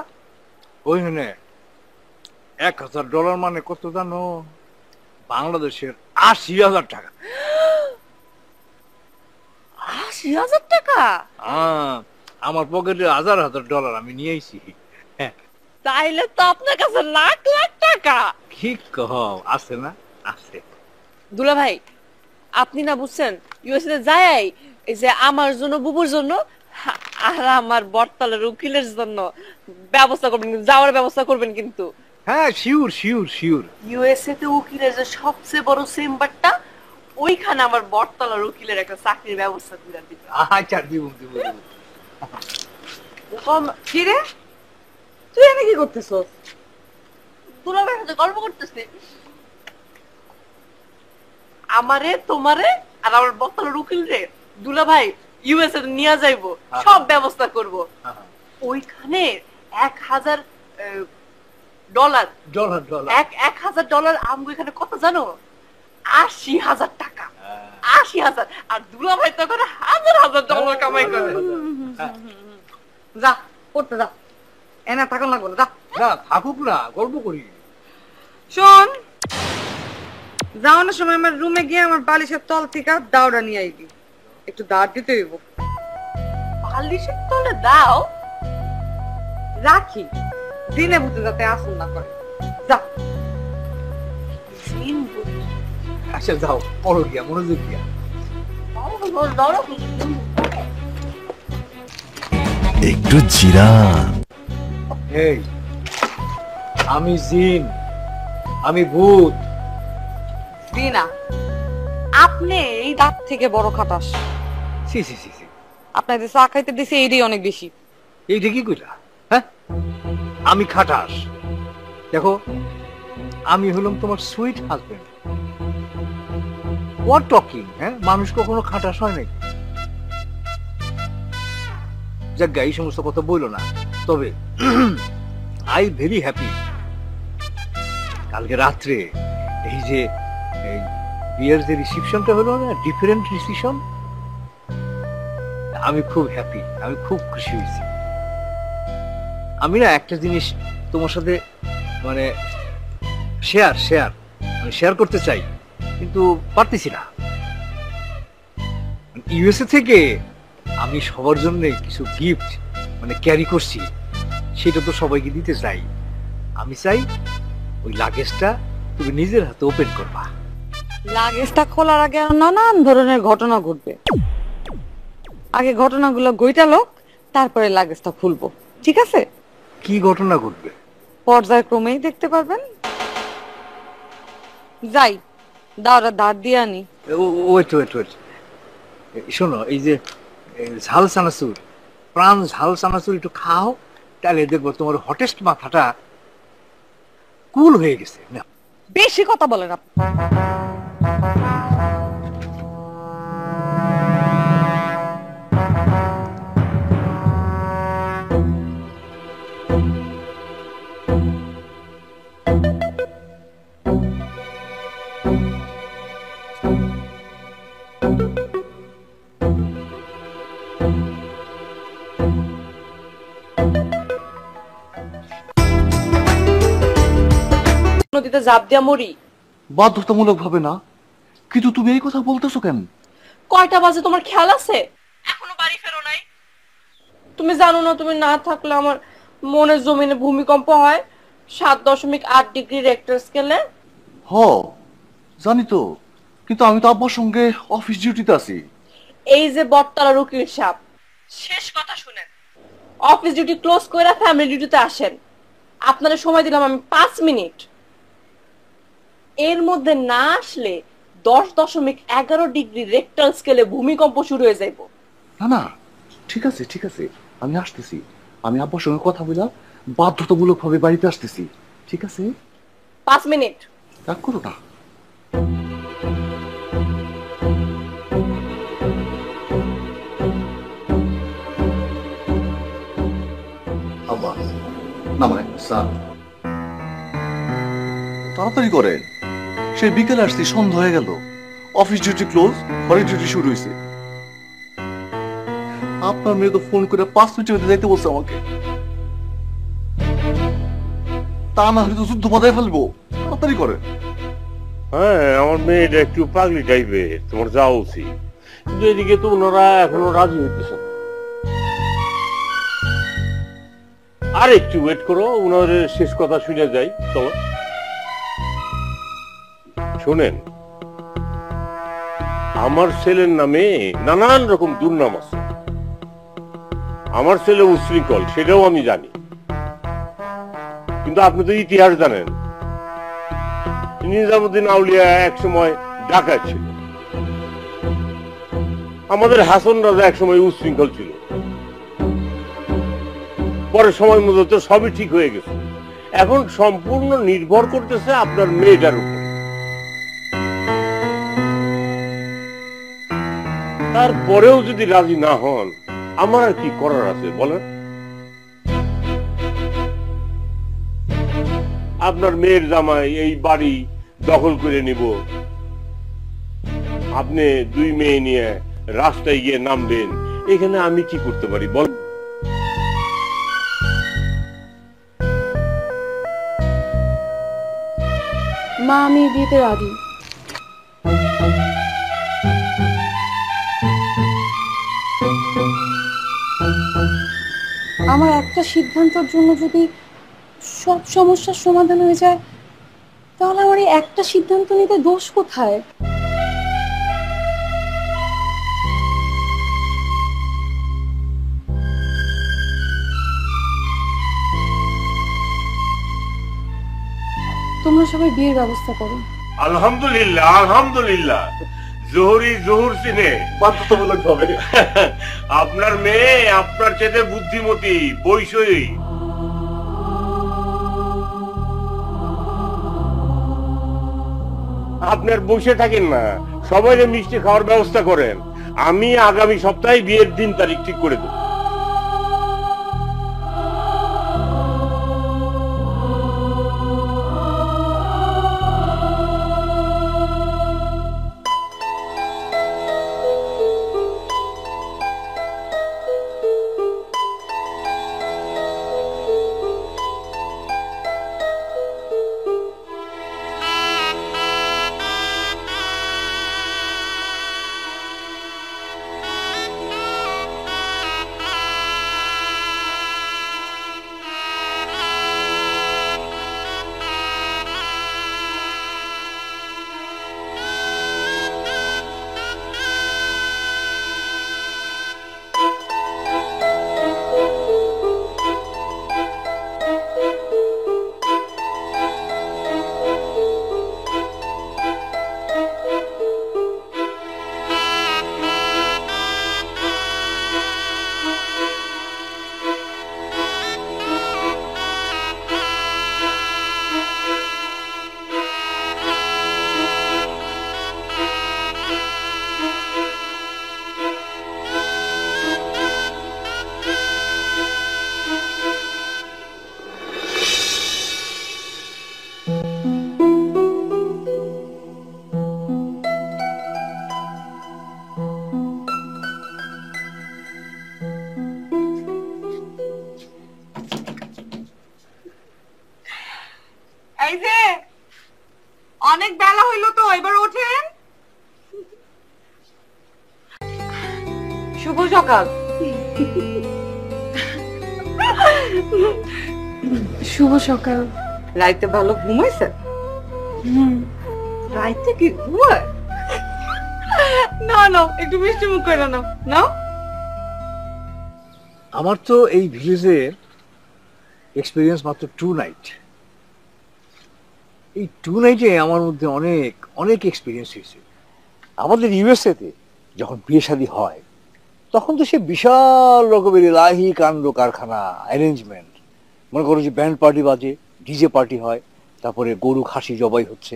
ওইখানে $1000 মানে কত জানো? বাংলাদেশের 80,000 টাকা। 80,000 টাকা? আমার পকেটে $1,000 আমি নিয়ে আইছি। তাইলে তো আপনার কাছে লাখ লাখ টাকা। কি কও, আছে না? আছে। দুলা ভাই আপনি না বুঝছেন, ইউএসএ তে যাই এই যে আমার জন্য, বুবুর জন্য আর আমার বর্তালের উকিলের জন্য ব্যবস্থা করবেন, যাওয়ার ব্যবস্থা করবেন কিন্তু। হ্যাঁ শিওর শিওর শিওর। ইউএসএ তে উকিলের যে সবচেয়ে বড় চেম্বারটা, ওইখানে আমার বর্তালের উকিলের একটা চাকরির ব্যবস্থা করে দিতে। আচ্ছা দিব দিব। কি রে তুই এনে কি করতেছ? দুলা ভাইয়ের সাথে গল্প করতেছি। আমারে তোমারে আর আমার বর্তালের উকিল রে দুলা ভাই ইউএসএ নিয়ে যাইবো, সব ব্যবস্থা করব। ওইখানে $1,000 $1,000 আমগো এখানে কত জানো? 80,000 টাকা। 80,000। আর দুলা ভাই তো করে $1,000 কামাই করে। যা করতে যা, এনা থাকুন লাগবো না, যা। না থাকুক না, গল্প করি। শোন, যাওয়ানোর সময় আমার রুমে গিয়ে আমার বালিশের তল থেকে দাওটা নিয়ে আইবি। একটু দাঁড় দিতে হইব। বালিশের তলে দাও রাখি, দিনে ভূতে যাতে আসুন না করে। যা। দিন বুঝি আচ্ছা যাও, পড়ো গিয়া, মনোযোগ দিয়া। একটু জিরান। এই, আমি জিন, আমি ভূত। না, আপনি এই দাঁত থেকে বড় খাটাস। সি সি সি সি, আপনাদের চা খাইতে দিছে এইটাই অনেক বেশি। এইটা কি কইলা? হ্যাঁ, আমি খাটাস? দেখো, আমি হলাম তোমার সুইট হাজবেন্ড। What talking? হ্যাঁ, মানুষ কখনো খাটাস হয় নাকি? যাক, এই সমস্ত কথা বইলো না। তবে আই ভেরি হ্যাপি, কালকে রাত্রে এই যে এই বিয়ের যে রিসিপশনটা হলো না, ডিফারেন্ট রিসিপশন, আমি খুব হ্যাপি, আমি খুব খুশি হয়েছি। আমি না একটা জিনিস তোমার সাথে মানে শেয়ার করতে চাই, কিন্তু পারতেছি না। ইউএসএ থেকে আমি সবার জন্য কিছু গিফট মানে ক্যারি করছি, সেটা তো সবাইকে দিতে চাই। আমি চাই ওই লাগেজটা তুমি নিজের হাতে ওপেন করবা। লাগেজটা খোলার আগে নানান ধরনের ঘটনা ঘটবে। আগে ঘটনাগুলো গইটালো, তারপরে লাগেজটা খুলবো, ঠিক আছে? কি ঘটনা ঘটবে পর্যায়ক্রমেই দেখতে পারবেন। যাই, দাওরা ধার দিয়ে আনি। ওয়েট ওয়েট ওয়েট, শোনো, এই যে ঝাল চানাচুর, প্রাণ ঝাল চানাচুর একটু খাও, তাহলে দেখবো তোমার হটেস্ট মাথাটা কুল হয়ে গেছে। না, বেশি কথা বলেন আপনি। নদীতে ঝাঁপ দিয়া মরি? বাধ্যতামূলক ভাবে না, কিন্তু তুমি এই কথা বলতেছো কেন? কয়টা বাজে তোমার খেয়াল আছে? এখনো বাড়ি ফেরো নাই? তুমি জানো না, তুমি না থাকলে আমার মনের জমিনে ভূমিকম্প হয় 7.8 ডিগ্রি রেক্টার স্কেলে। হ, জানি তো, কিন্তু আমি তো আব্বার সঙ্গে অফিস ডিউটিতে আছি। এই যে বটতলার উকিল সাহেব, শেষ কথা শুনেন, অফিস ডিউটি ক্লোজ করে ফ্যামিলি ডিউটিতে আসেন। আপনাদের সময় দিলাম আমি 5 মিনিট, এর মধ্যে না আসলে 10.11 ডিগ্রি রেক্টার স্কেলে ভূমিকম্প শুরু হয়ে যাইব। না না, ঠিক আছে ঠিক আছে, আমি আসতেছি। আমি আব্বার সঙ্গে কথা বললাম, বাধ্যতামূলক ভাবে বাড়িতে আসতেছি, ঠিক আছে? 5 মিনিট। রাগ করো না। আব্বা, নামায় স্যার, তাড়াতাড়ি করেন। সেই বিকেলে আসছি, সন্ধ্যা হয়ে গেল, অফিস ডিউটি ক্লোজ, ঘরের ডিউটি শুরু হয়েছে। আপনার মেয়ে তো ফোন করে 5 মিনিটের মধ্যে যাইতে বলছে আমাকে, তা না হলে তো যুদ্ধ বাধায় ফেলবো। তাড়াতাড়ি করেন। হ্যাঁ, আমার মেয়েটা একটু পাগলি টাইপের, তোমার যাওয়া উচিত, কিন্তু এদিকে তো ওনারা এখনো রাজি হইতেছে না। আর একটু ওয়েট করো, ওনার শেষ কথা শুনে যাই। চলো, শোনেন, আমার ছেলের নামে নানান রকম দুর্নাম আছে। আমার ছেলে উশৃঙ্খল, সেটাও আমি জানি, কিন্তু আপনি তো ইতিহাস জানেন। নিজামুদ্দিন আউলিয়া এক সময় ডাকাত ছিল, আমাদের হাসন রাজা এক সময় উশৃঙ্খল ছিল, পরে সময় মতো তো সবই ঠিক হয়ে গেছে। এখন সম্পূর্ণ নির্ভর করতেছে আপনার মেয়েটার উপর। তারপরেও যদি রাজি না হন, আমার আর কি করার আছে বলেন? আপনার মেয়ের জামাই এই বাড়ি দখল করে নিব, আপনি 2 মেয়ে নিয়ে রাস্তায় গিয়ে নামবেন, এখানে আমি কি করতে পারি বল? মা, আমি বিয়েতে রাজি। আমার একটা সিদ্ধান্তের জন্য যদি সব সমস্যার সমাধান হয়ে যায়, তাহলে আমার এই একটা সিদ্ধান্ত নিতে দোষ কোথায়? তোমরা সবাই বিয়ের ব্যবস্থা করো। আলহামদুলিল্লাহ আলহামদুলিল্লাহ। জোহরি জোহর চিনে বাধ্যতামূলক ভাবে। আপনার মেয়ে আপনার চেয়ে বুদ্ধিমতী, বৈষয়িক। আপনার বসে থাকেন না, সবাই মিষ্টি খাওয়ার ব্যবস্থা করেন। আমি আগামী সপ্তাহে বিয়ের দিন তারিখ ঠিক করে দেব। এই যে অনেক বেলা হইল তো, এবার ওঠেন। শুভ সকাল। শুভ সকাল। রাইতে ভালো ঘুমাইছে? রাইতে কি ঘুমায়? না না, একটু মিষ্টি মুখ করে নাও। নাও। আমার তো এই ভিলেজের এক্সপিরিয়েন্স মাত্র 2 নাইট। এই 2 নাইটে আমার মধ্যে অনেক অনেক এক্সপিরিয়েন্স হয়েছে। আমাদের ইউএসএতে যখন বিয়ে শাদী হয় তখন তো সে বিশাল রকমের এলাহি কাণ্ড কারখানা, অ্যারেঞ্জমেন্ট। মনে করো যে ব্যান্ড পার্টি বাজে, ডিজে পার্টি হয়, তারপরে গরু খাসি জবাই হচ্ছে।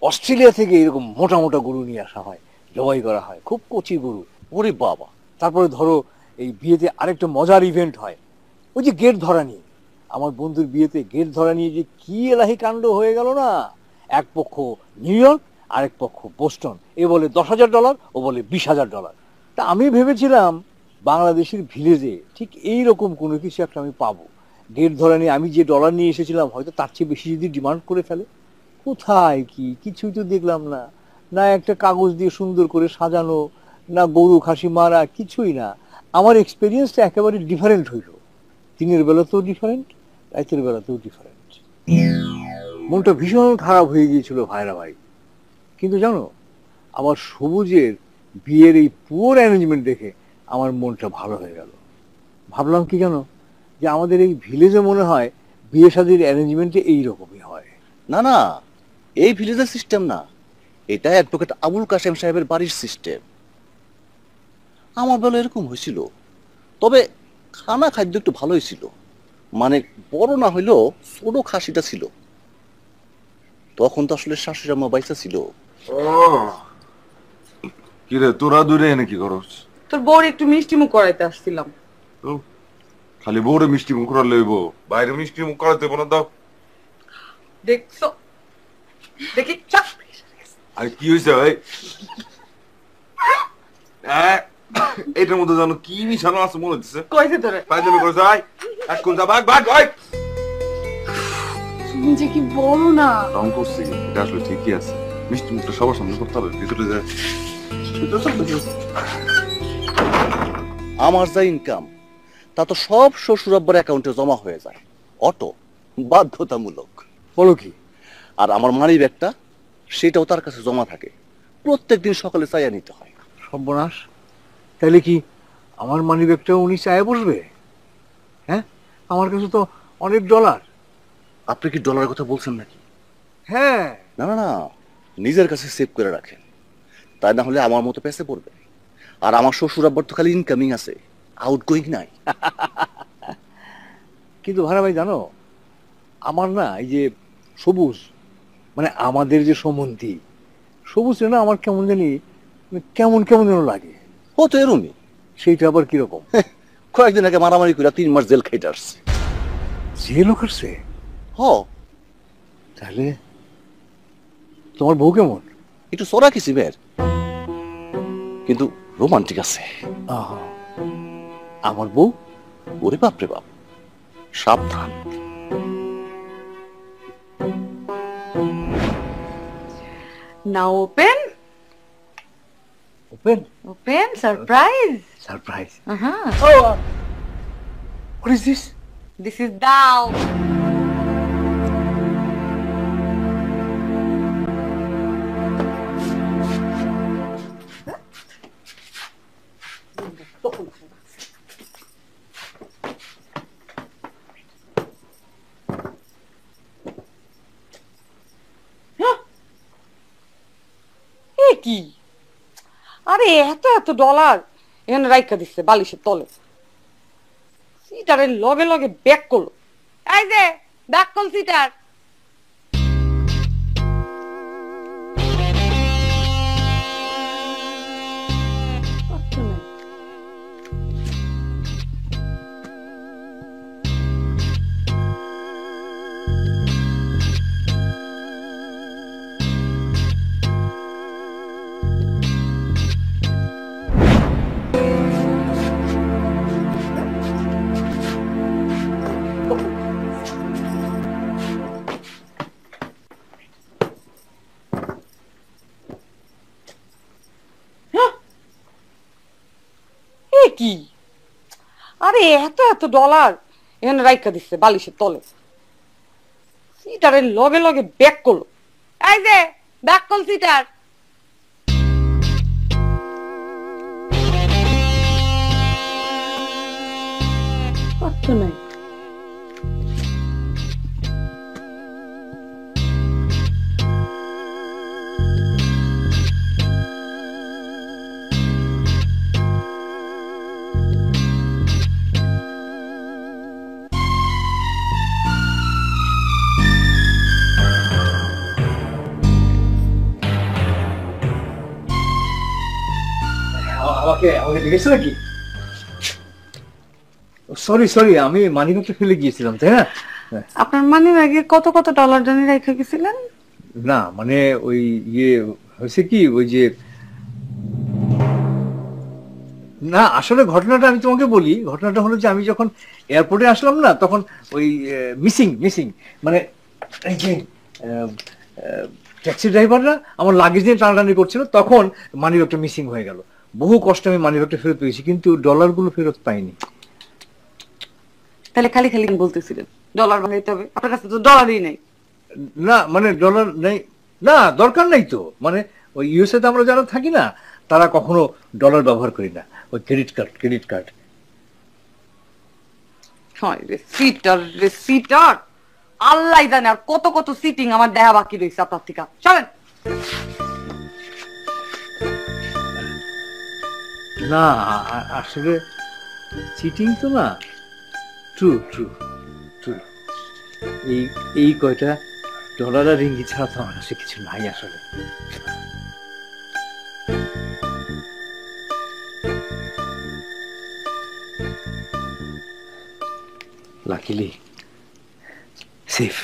অস্ট্রেলিয়া থেকে এরকম মোটা মোটা গরু নিয়ে আসা হয়, জবাই করা হয়, খুব কচি গরু। ওরে বাবা! তারপরে ধরো এই বিয়েতে আরেকটা মজার ইভেন্ট হয়, ওই যে গেট ধরা নিয়ে। আমার বন্ধুর বিয়েতে গেট ধরা নিয়ে যে কি এলাহি কাণ্ড হয়ে গেল না। এক পক্ষ নিউ ইয়র্ক, আরেক পক্ষ বোস্টন। এ বলে $10,000, ও বলে $20,000। তা আমি ভেবেছিলাম বাংলাদেশের ভিলেজে ঠিক এইরকম কোনো কিছু একটা আমি পাবো। গেট ধরা নিয়ে আমি যে ডলার নিয়ে এসেছিলাম হয়তো তার চেয়ে বেশি যদি ডিমান্ড করে ফেলে। কোথায় কি, কিছুই তো দেখলাম না। না একটা কাগজ দিয়ে সুন্দর করে সাজানো, না গরু খাসি মারা, কিছুই না। আমার এক্সপিরিয়েন্সটা একেবারে ডিফারেন্ট হইল। দিনের বেলাতেও ডিফারেন্ট, রাতের বেলাতেও ডিফারেন্ট। মনটা ভীষণ খারাপ হয়ে গিয়েছিল ভাইরা ভাই। কিন্তু জানো, আমার সবুজের বিয়ের এই পুয়ার অ্যারেঞ্জমেন্ট দেখে আমার মনটা ভালো হয়ে গেল। ভাবলাম কি জানো, যে আমাদের এই ভিলেজে মনে হয় বিয়ে শাদীর অ্যারেঞ্জমেন্টে এইরকমই হয়। না না, এই ভিলেজের সিস্টেম না, এটা অ্যাডভোকেট আবুল কাশেম সাহেবের বাড়ির সিস্টেম। আমার বেলা এরকম হয়েছিল, তবে খানা খাদ্য একটু ভালোই ছিল। মানে বড় না হইলেও ছোট খাসিটা ছিল। তখন তো আসলে শাশুড়ি আম্মা বাইসা ছিল। কিরে তোরা দূরে এনে কি করস? তোর বউর একটু মিষ্টি মুখ করাইতে আসছিলাম। খালি বউরে মিষ্টি মুখ করা লইব, বাইরে মিষ্টি মুখ করাতে না। দাও। দেখছো, দেখি। আর কি হয়েছে ভাই? এটার মধ্যে জানো কি মিশানো আছে মনে হচ্ছে? কইছে তোরে পায়জামি করে যাই এখন যা ভাগ ভাগ ভাগ। তুমি যে কি বলো না। রং করছি, এটা আসলে ঠিকই আছে। মিষ্টি মুখটা সবার সামনে করতে হবে। ভিতরে যায় আমার যা ইনকাম তা তো সব শ্বশুর আব্বার অ্যাকাউন্টে জমা হয়ে যায়। অটো বাধ্যতামূলক। বলো কি? আর আমার মানি ব্যাগটা সেটাও তার কাছে জমা থাকে, প্রত্যেকদিন সকালে চাইয়া নিতে হয়। সর্বনাশ, তাহলে কি আমার মানি ব্যাগটাও উনি চায় বসবে? হ্যাঁ, আমার কাছে তো অনেক ডলার। আপনি কি ডলারের কথা বলছেন নাকি? হ্যাঁ। না না না, নিজের কাছে সেভ করে রাখেন, তাই না হলে আমার মতো পেছে পড়বে। আর আমার শ্বশুর আব্বার তো খালি ইনকামিং আছে, আউটগোয়িং নাই। কিন্তু ভাড়া ভাই জানো, আমার না এই যে সবুজ, মানে আমাদের যে সমন্তি সবুজ না, আমার কেমন জানি কেমন কেমন যেন লাগে। ও তো এরমই। সেইটা আবার কিরকম? কয়েকদিন আগে মারামারি করে 3 মাস জেল খাইতে আসছে। জেলও করছে? হ। তাহলে তোমার বউ কেমন? একটু চোরা কিসিমের, কিন্তু রোমান্টিক আছে। আমার বউ? ওরে বাপ রে বাপ, সাবধান। Now open. Open? Open. Surprise. Surprise. Uh-huh. Oh, what is this? This is dal. কি আরে এত এত ডলার এখানে রাইখা দিচ্ছে বালিশের তলে। সিটারের লগে লগে ব্যাক করলো, এই যে ব্যাক কল সিটার। কি আরে এত এত ডলার এখানে রাইখা দিচ্ছে বালিশের তলে। সিটারের লগে লগে ব্যাক করলো, এই যে ব্যাক কল সিটার। কত নাই আমাকে দেখেছো নাকি? সরি সরি, আমি মানিব্যাগটা ফেলে গিয়েছিলাম, তাই না? আপনার মানে আগে কত কত ডলার জানি রেখে গেছিলেন? না মানে ওই ইয়ে হয়েছে কি, ওই যে না আসলে ঘটনাটা আমি তোমাকে বলি। ঘটনাটা হলো যে আমি যখন এয়ারপোর্টে আসলাম না, তখন ওই মিসিং মিসিং মানে এই যে ট্যাক্সি ড্রাইভাররা আমার লাগেজ নিয়ে টানাটানি করছিল, তখন মানিব্যাগটা মিসিং হয়ে গেল। বহু কষ্টে আমি মানিব্যাগটা ফেরত পেয়েছি, কিন্তু ডলারগুলো ফেরত পাইনি। তাহলে খালি খালি বলতেছিলেন ডলার ভাঙাইতে হবে, আপনার কাছে তো ডলারই নেই। না মানে ডলার নেই না, দরকার নাই তো। মানে ওই ইউএসএ তে আমরা যারা থাকি না, তারা কখনো ডলার ব্যবহার করি না, ওই ক্রেডিট কার্ড ক্রেডিট কার্ড। হয় রে সিটার, রে সিটার, আল্লাহ জানে আর কত কত সিটিং আমার দেখা বাকি রয়েছে আপনার থেকে। চলেন। না আসলে চিটিং তো না, ট্রু ট্রু ট্রু। এই কয়টা ডলার আর রিঙ্গি ছাড়া তো আমার কাছে কিছু নাই আসলে। Luckily safe.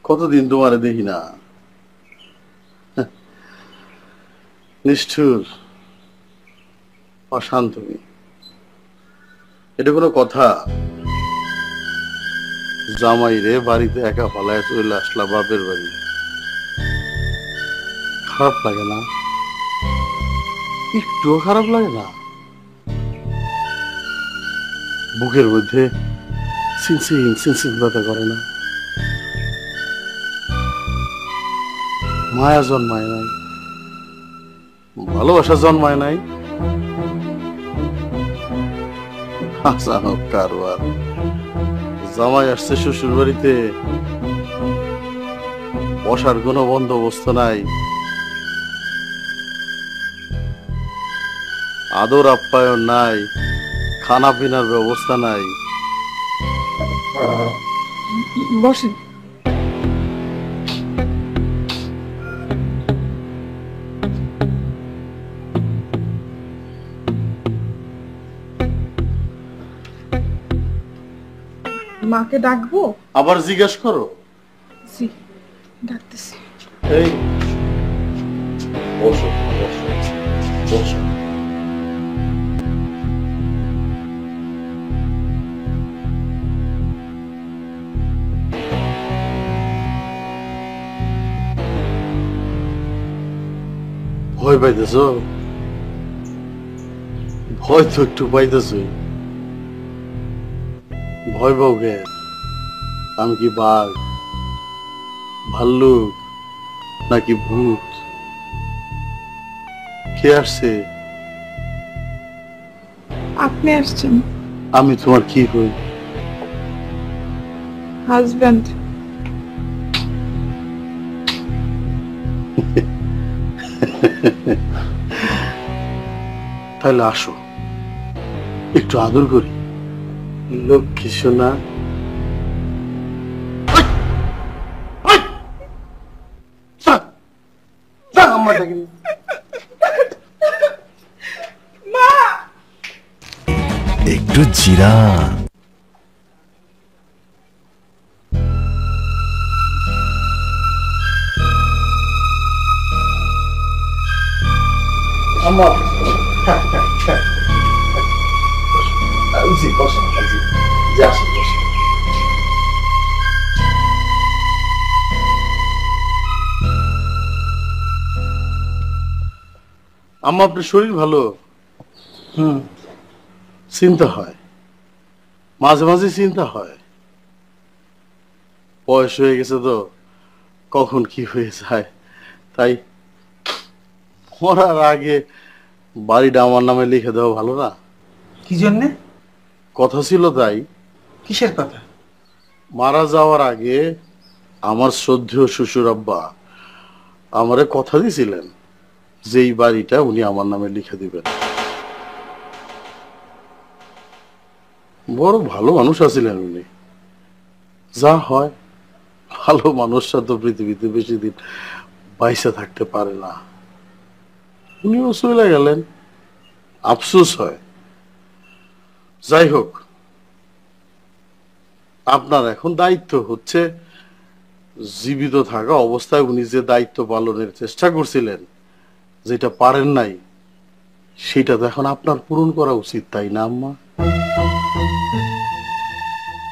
কতদিন তোমারে দেখি না। নিষ্ঠুর, অশান্ত তুমি। এটা কোনো কথা? জামাই রে বাড়িতে একা ফালায় চলে আসলা বাপের বাড়ি, খারাপ লাগে না? একটুও খারাপ লাগে না? বুকের মধ্যে সিনসিন ব্যথা করে না? মায়া জন্মায় নাই, ভালোবাসা জন্মায় নাই? আচানক কারবার জামাই আসছে শ্বশুর বাড়িতে, বসার কোনো বন্দোবস্ত নাই, আদর আপ্যায়ন নাই, খানা পিনার ব্যবস্থা নাই। বসেন। মাকে ডাকবো? আবার জিজ্ঞেস করো? জি, ডাকতেছি। এই বসো বসো বসো। ভয় পাইতেছ? ভয় তো একটু পাইতেছই। ভয় পাও কে? আমি কি বাঘ, ভাল্লুক নাকি ভূত? কে আসছে? আপনি আসছেন। আমি তোমার কি হই? হাজবেন্ড। তাহলে আসো, একটু আদর করি। লক্ষ্মী সোনা। একটু জিরান। আম্মা জি বসেন, জি আসেন বসেন। আম্মা আপনার শরীর ভালো? চিন্তা হয়, মাঝে মাঝে চিন্তা হয়। বয়স হয়ে গেছে তো, কখন কি হয়ে যায়। তাই মরার আগে বাড়িটা আমার নামে লিখে দেওয়া ভালো না? কি জন্যে? কথা ছিল তাই। কিসের কথা? মারা যাওয়ার আগে আমার শ্রদ্ধেয় শ্বশুর আব্বা আমারে কথা দিয়েছিলেন যে এই বাড়িটা উনি আমার নামে লিখে দিবেন। বড় ভালো মানুষ আছিলেন উনি। যা হয়, ভালো মানুষরা তো পৃথিবীতে বেশি দিন বাইসা থাকতে পারে না। উনিও চলে গেলেন, আফসোস হয়। যাই হোক, আপনার এখন দায়িত্ব হচ্ছে জীবিত থাকা অবস্থায় উনি যে দায়িত্ব পালনের চেষ্টা করছিলেন, যেটা পারেন নাই, সেটা তো এখন আপনার পূরণ করা উচিত, তাই না আম্মা?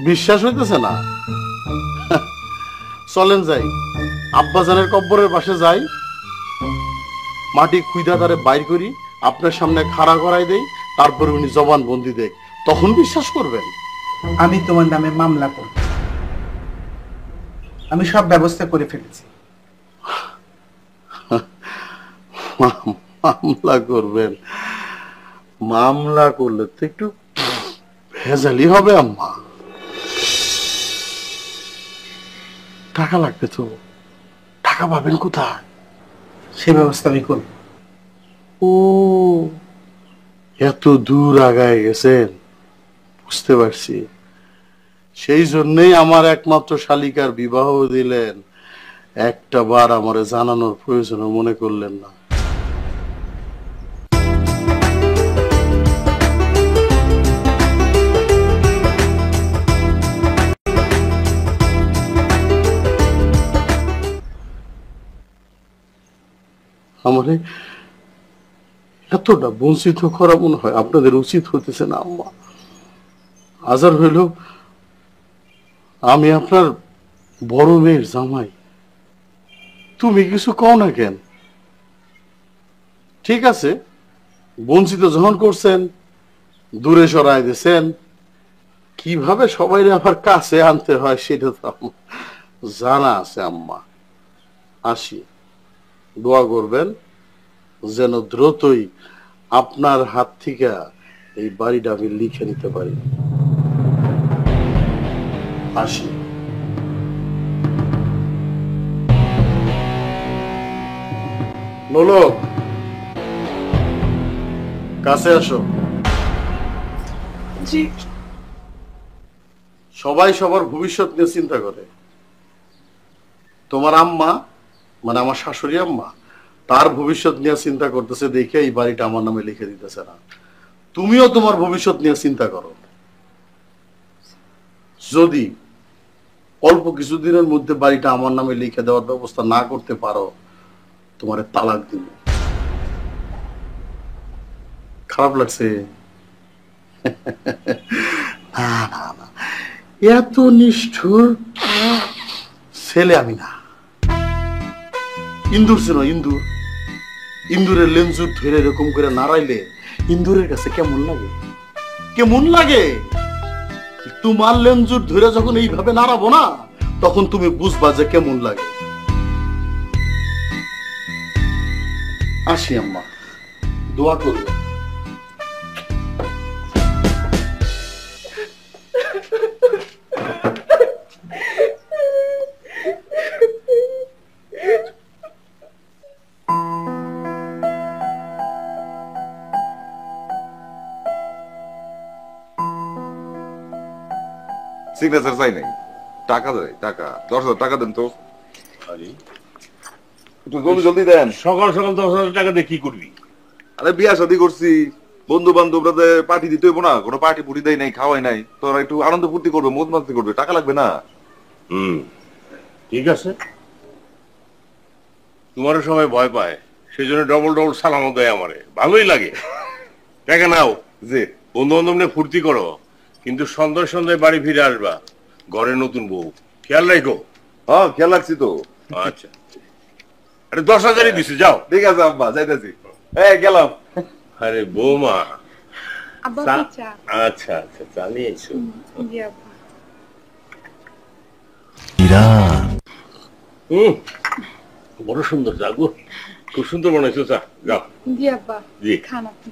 বিশ্বাস হইতেছে না? চলেন যাই, আব্বাজানের কব্বরের পাশে যাই, মাটি খুইদা তারে বাইর করি, আপনার সামনে খাড়া করাই দেই, তারপরে উনি জবান বন্দি দেখ, তখন বিশ্বাস করবেন। আমি তোমার নামে মামলা করব। আমি সব ব্যবস্থা করে ফেলেছি। মামলা করবেন? মামলা করলে তো একটু ভেজালি হবে আম্মা। টাকা লাগবে তো, টাকা পাবেন কোথায়? সে ব্যবস্থা আমি করব। ও, এত দূর আগায় গেছেন, বুঝতে পারছি। সেই জন্যই আমার একমাত্র শালিকার বিবাহ দিলেন, একটা বার আমারে জানানোর প্রয়োজনও মনে করলেন না। আমারে এতটা বঞ্চিত করা মনে হয় আপনাদের উচিত হতেছে না আম্মা। আজার হইল আমি আপনার বড় মেয়ের জামাই, তুমি কিছু কও না কেন? ঠিক আছে, বঞ্চিত যখন করছেন, দূরে সরাই দিয়েছেন, কিভাবে সবাই আবার কাছে আনতে হয় সেটা তো জানা আছে আম্মা। আসি, দোয়া করবেন যেন দ্রুতই আপনার হাত থেকে এই বাড়িটা আমি লিখে নিতে পারি। আসি। নোলক, কাছে আসো। জি। সবাই সবার ভবিষ্যৎ নিয়ে চিন্তা করে। তোমার আম্মা মানে আমার শাশুড়ি আম্মা তার ভবিষ্যৎ নিয়ে চিন্তা করতেছে দেখে এই বাড়িটা আমার নামে লিখে দিতেছে না। তুমিও তোমার ভবিষ্যৎ নিয়ে চিন্তা করো। যদি অল্প কিছুদিনের মধ্যে বাড়িটা আমার নামে লিখে দেওয়ার ব্যবস্থা না করতে পারো, তোমার তালাক দিব। খারাপ লাগছে? না না না, এত নিষ্ঠুর ছেলে আমি না। ইন্দুর ছিল, ইন্দুর, ইন্দুরের লেঞ্জুর ধরে এরকম করে নাড়াইলে ইন্দুরের কাছে কেমন লাগে? কেমন লাগে? তোমার লেঞ্জুর ধরে যখন এইভাবে নাড়াবো না, তখন তুমি বুঝবা যে কেমন লাগে। আসি আম্মা, দোয়া করবে। সিগনেচার চাই নাই, টাকা দেয়, টাকা 10,000 টাকা দেন তো। একটু জলদি জলদি দেন। সকাল সকাল 10,000 টাকা দিয়ে কি করবি? আরে বিয়া শাদী করছি, বন্ধু বান্ধবরা পার্টি দিতে হইব না? কোনো পার্টি পুটি দেয় নাই, খাওয়াই নাই, তোরা একটু আনন্দ ফুর্তি করবে, মত মাস্তি করবে, টাকা লাগবে না? ঠিক আছে, তোমারও সবাই ভয় পায়, সেই জন্য ডবল ডবল সালামও দেয় আমারে, ভালোই লাগে। টাকা নাও, যে বন্ধু বান্ধব নিয়ে ফুর্তি করো, কিন্তু সন্ধ্যায় সন্ধ্যায় বাড়ি ফিরে আসবা, ঘরে নতুন বউ, খেয়াল রাখো। হ্যাঁ, খেয়াল রাখছি তো। আচ্ছা, আরে 10,000ই দিছি, যাও। ঠিক আছে আব্বা, যাইতেছি। এই গেলাম। আরে বৌমা, আব্বা চা। আচ্ছা আচ্ছা, চা নিয়ে এসো। জি আব্বা। ইরান বড় সুন্দর চা গো, খুব সুন্দর বানাইছো চা, যাও। জি আব্বা, জি, খান আপনি।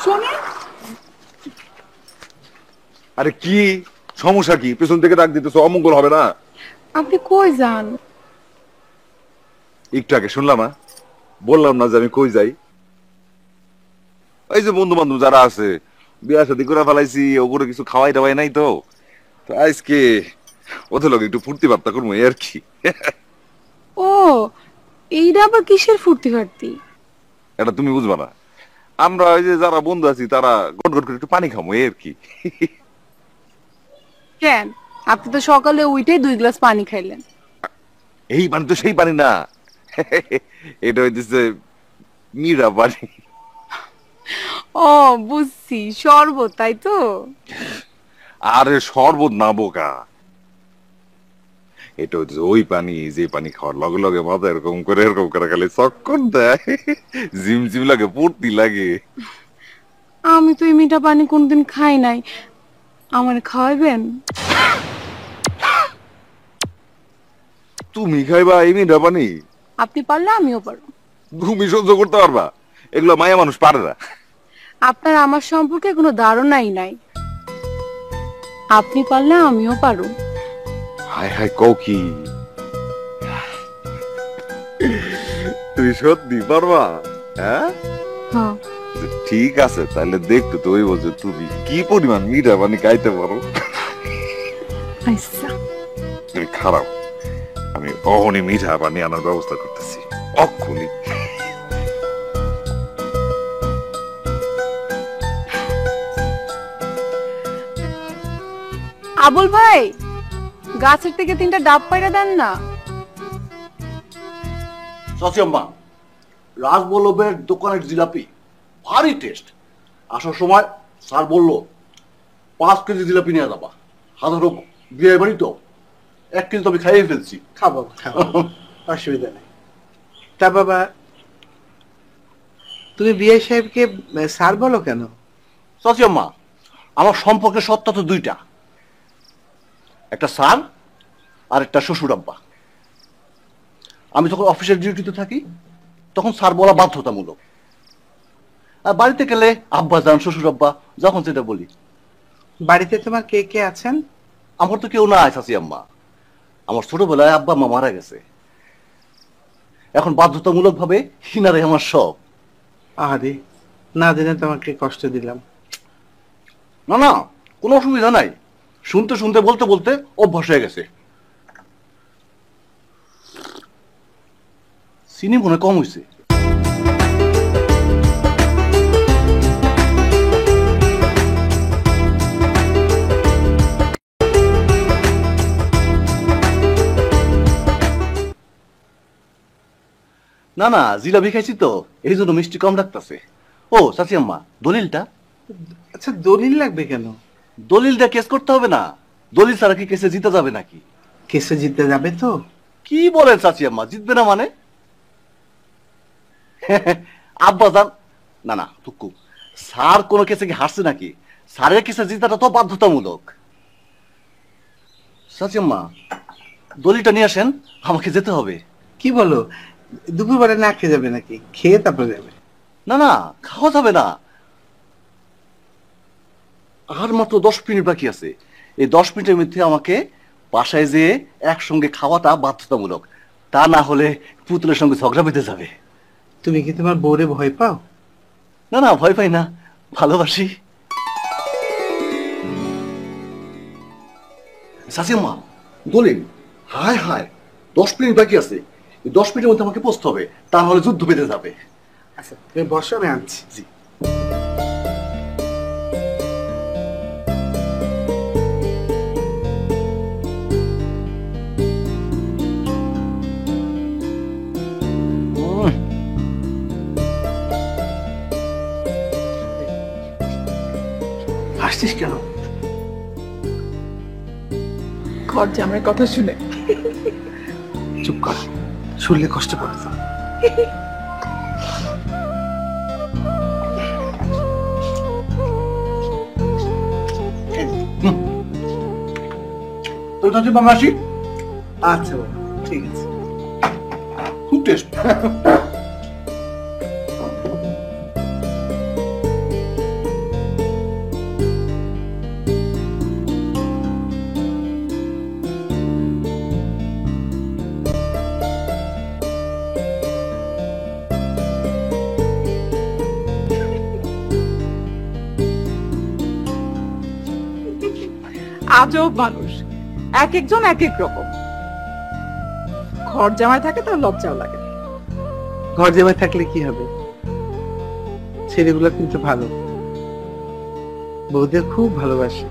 শোনে, আরে কি সমস্যা? কি পেছন থেকে ডাক দিতেছো? অমঙ্গল হবে না? আপনি কই যান? একটু আগে শুনলাম, বললাম না যে আমি কই যাই? এই যে বন্ধু বান্ধব যারা আছে, বিয়া শাদী করে ফেলাইছি, ওগুলো কিছু খাওয়াই টাওয়াই নাই তো, তো আজকে ওদের লোক একটু ফুর্তি বার্তা করবো আর কি। ও, এইটা আবার কিসের ফুর্তি ফার্তি? এটা তুমি বুঝবা না। আমরা ওই যে যারা বন্ধু আছি তারা গট গট করে একটু পানি খামো আর কি। কেন, আপনি তো সকালে উঠেই 2 গ্লাস পানি খাইলেন। এই পানি তো সেই পানি না, এটা হইতেছে মিরা পানি। ও বুঝছি, শরবত, তাই তো? আরে শরবত না বোকা, এটা হচ্ছে ওই পানি যে পানি খাওয়ার লগে লগে মাথা এরকম করে খালি চক্কর দেয়, জিম জিম লাগে, পড়তি লাগে। আমি তো এই মিঠা পানি কোনদিন খাই নাই, আমার খাওয়াবেন? তুমি খাইবা এই মিঠা পানি? আপনি পারলে আমিও পারবো। তুমি সহ্য করতে পারবা? এগুলো মায়া মানুষ পারে না। আপনার আমার সম্পর্কে কোনো ধারণাই নাই, আপনি পারলে আমিও পারো। হায় হায়, কও কি? তুমি সত্যি পারবা? হ্যাঁ, ঠিক আছে, তাহলে দেখতে তো ওই বলছো তুমি কি পরিমাণ মিঠা পানি খাইতে পারো। তুমি খারাপ, আমি অহনি মিঠা পানি আনার ব্যবস্থা করতেছি, অক্ষুনি। আবুল ভাই, গাছের থেকে 3টা ডাব পাইরা দেন না। চাচিয়াম্মা, রাজবল্লভের দোকানের জিলাপি ভারী টেস্ট। আসার সময় স্যার বলল 5 কেজি জিলাপি নিয়ে যাবা। হাজারো বিয়ে বাড়ি তো 1 কেজি তো আমি খাইয়ে ফেলছি। খাবো খাবো, অসুবিধা নেই। তা বাবা, তুমি বিয়ে সাহেবকে স্যার বলো কেন? চাচিয়াম্মা, আমার সম্পর্কে সত্তা তো 2টা, একটা স্যার আর একটা শ্বশুর আব্বা। আমি যখন অফিসের ডিউটিতে থাকি তখন স্যার বলা বাধ্যতামূলক, আর বাড়িতে গেলে আব্বা যান, শ্বশুর আব্বা, যখন সেটা বলি। বাড়িতে তোমার কে কে আছেন? আমার তো কেউ নাই চাচিয়াম্মা, আমার ছোটবেলায় আব্বা মা মারা গেছে। এখন বাধ্যতামূলক ভাবে হিনারে আমার সব। আরে না জেনে তোমাকে কষ্ট দিলাম। না না, কোনো অসুবিধা নাই, শুনতে শুনতে বলতে বলতে অভ্যাস হয়ে গেছে। চিনি মনে কম হয়েছে। না না, জিলাপি খাইছি তো এই জন্য মিষ্টি কম লাগতেছে। ও চাচিয়াম্মা, দলিলটা? আচ্ছা, দলিল লাগবে কেন? দলিলটা কেস করতে হবে না? দলিল ছাড়া কি কেসে জিতে যাবে নাকি? কেসে জিততে যাবে তো? কি বলেন চাচিয়াম্মা, জিতবে না মানে? আব্বা জান, না না টুকু, স্যার কোন কেসে কি হারছে নাকি? স্যারের কেসে জিতাটা তো বাধ্যতামূলক। চাচিয়াম্মা, দলিলটা নিয়ে আসেন, আমাকে যেতে হবে। কি বলো, দুপুরবেলা না খেয়ে যাবে নাকি? খেয়ে তারপরে যাবে? না না, খাওয়া যাবে না, আর মাত্র 10 মিনিট বাকি আছে। এই 10 মিনিটের মধ্যে আমাকে বাসায় যেয়ে একসঙ্গে খাওয়াটা বাধ্যতামূলক, তা না হলে পুতুলের সঙ্গে ঝগড়া বেঁধে যাবে। তুমি কি তোমার বউরে ভয় পাও? না না, ভয় পাই না, ভালোবাসি। চাচিয়াম্মা, দলিল? হায় হায়, 10 মিনিট বাকি আছে, এই 10 মিনিটের মধ্যে আমাকে পৌঁছতে হবে, তা নাহলে যুদ্ধ বেঁধে যাবে। আচ্ছা তুমি বসো, আমি আনছি। জি। হাসছিস কেন? ঘর জামাইয়ের কথা শুনে। চুপ কর, শুনলে কষ্ট পাবে তো। মাসি, আচ্ছা বাবা, ঠিক আছে। খুব টেস্ট। আজব মানুষ, এক একজন এক এক রকম। ঘর জামাই থাকে তার লজ্জাও লাগে। ঘর জামাই থাকলে কি হবে? ছেলেগুলো কিন্তু ভালো, বউদের খুব ভালোবাসে।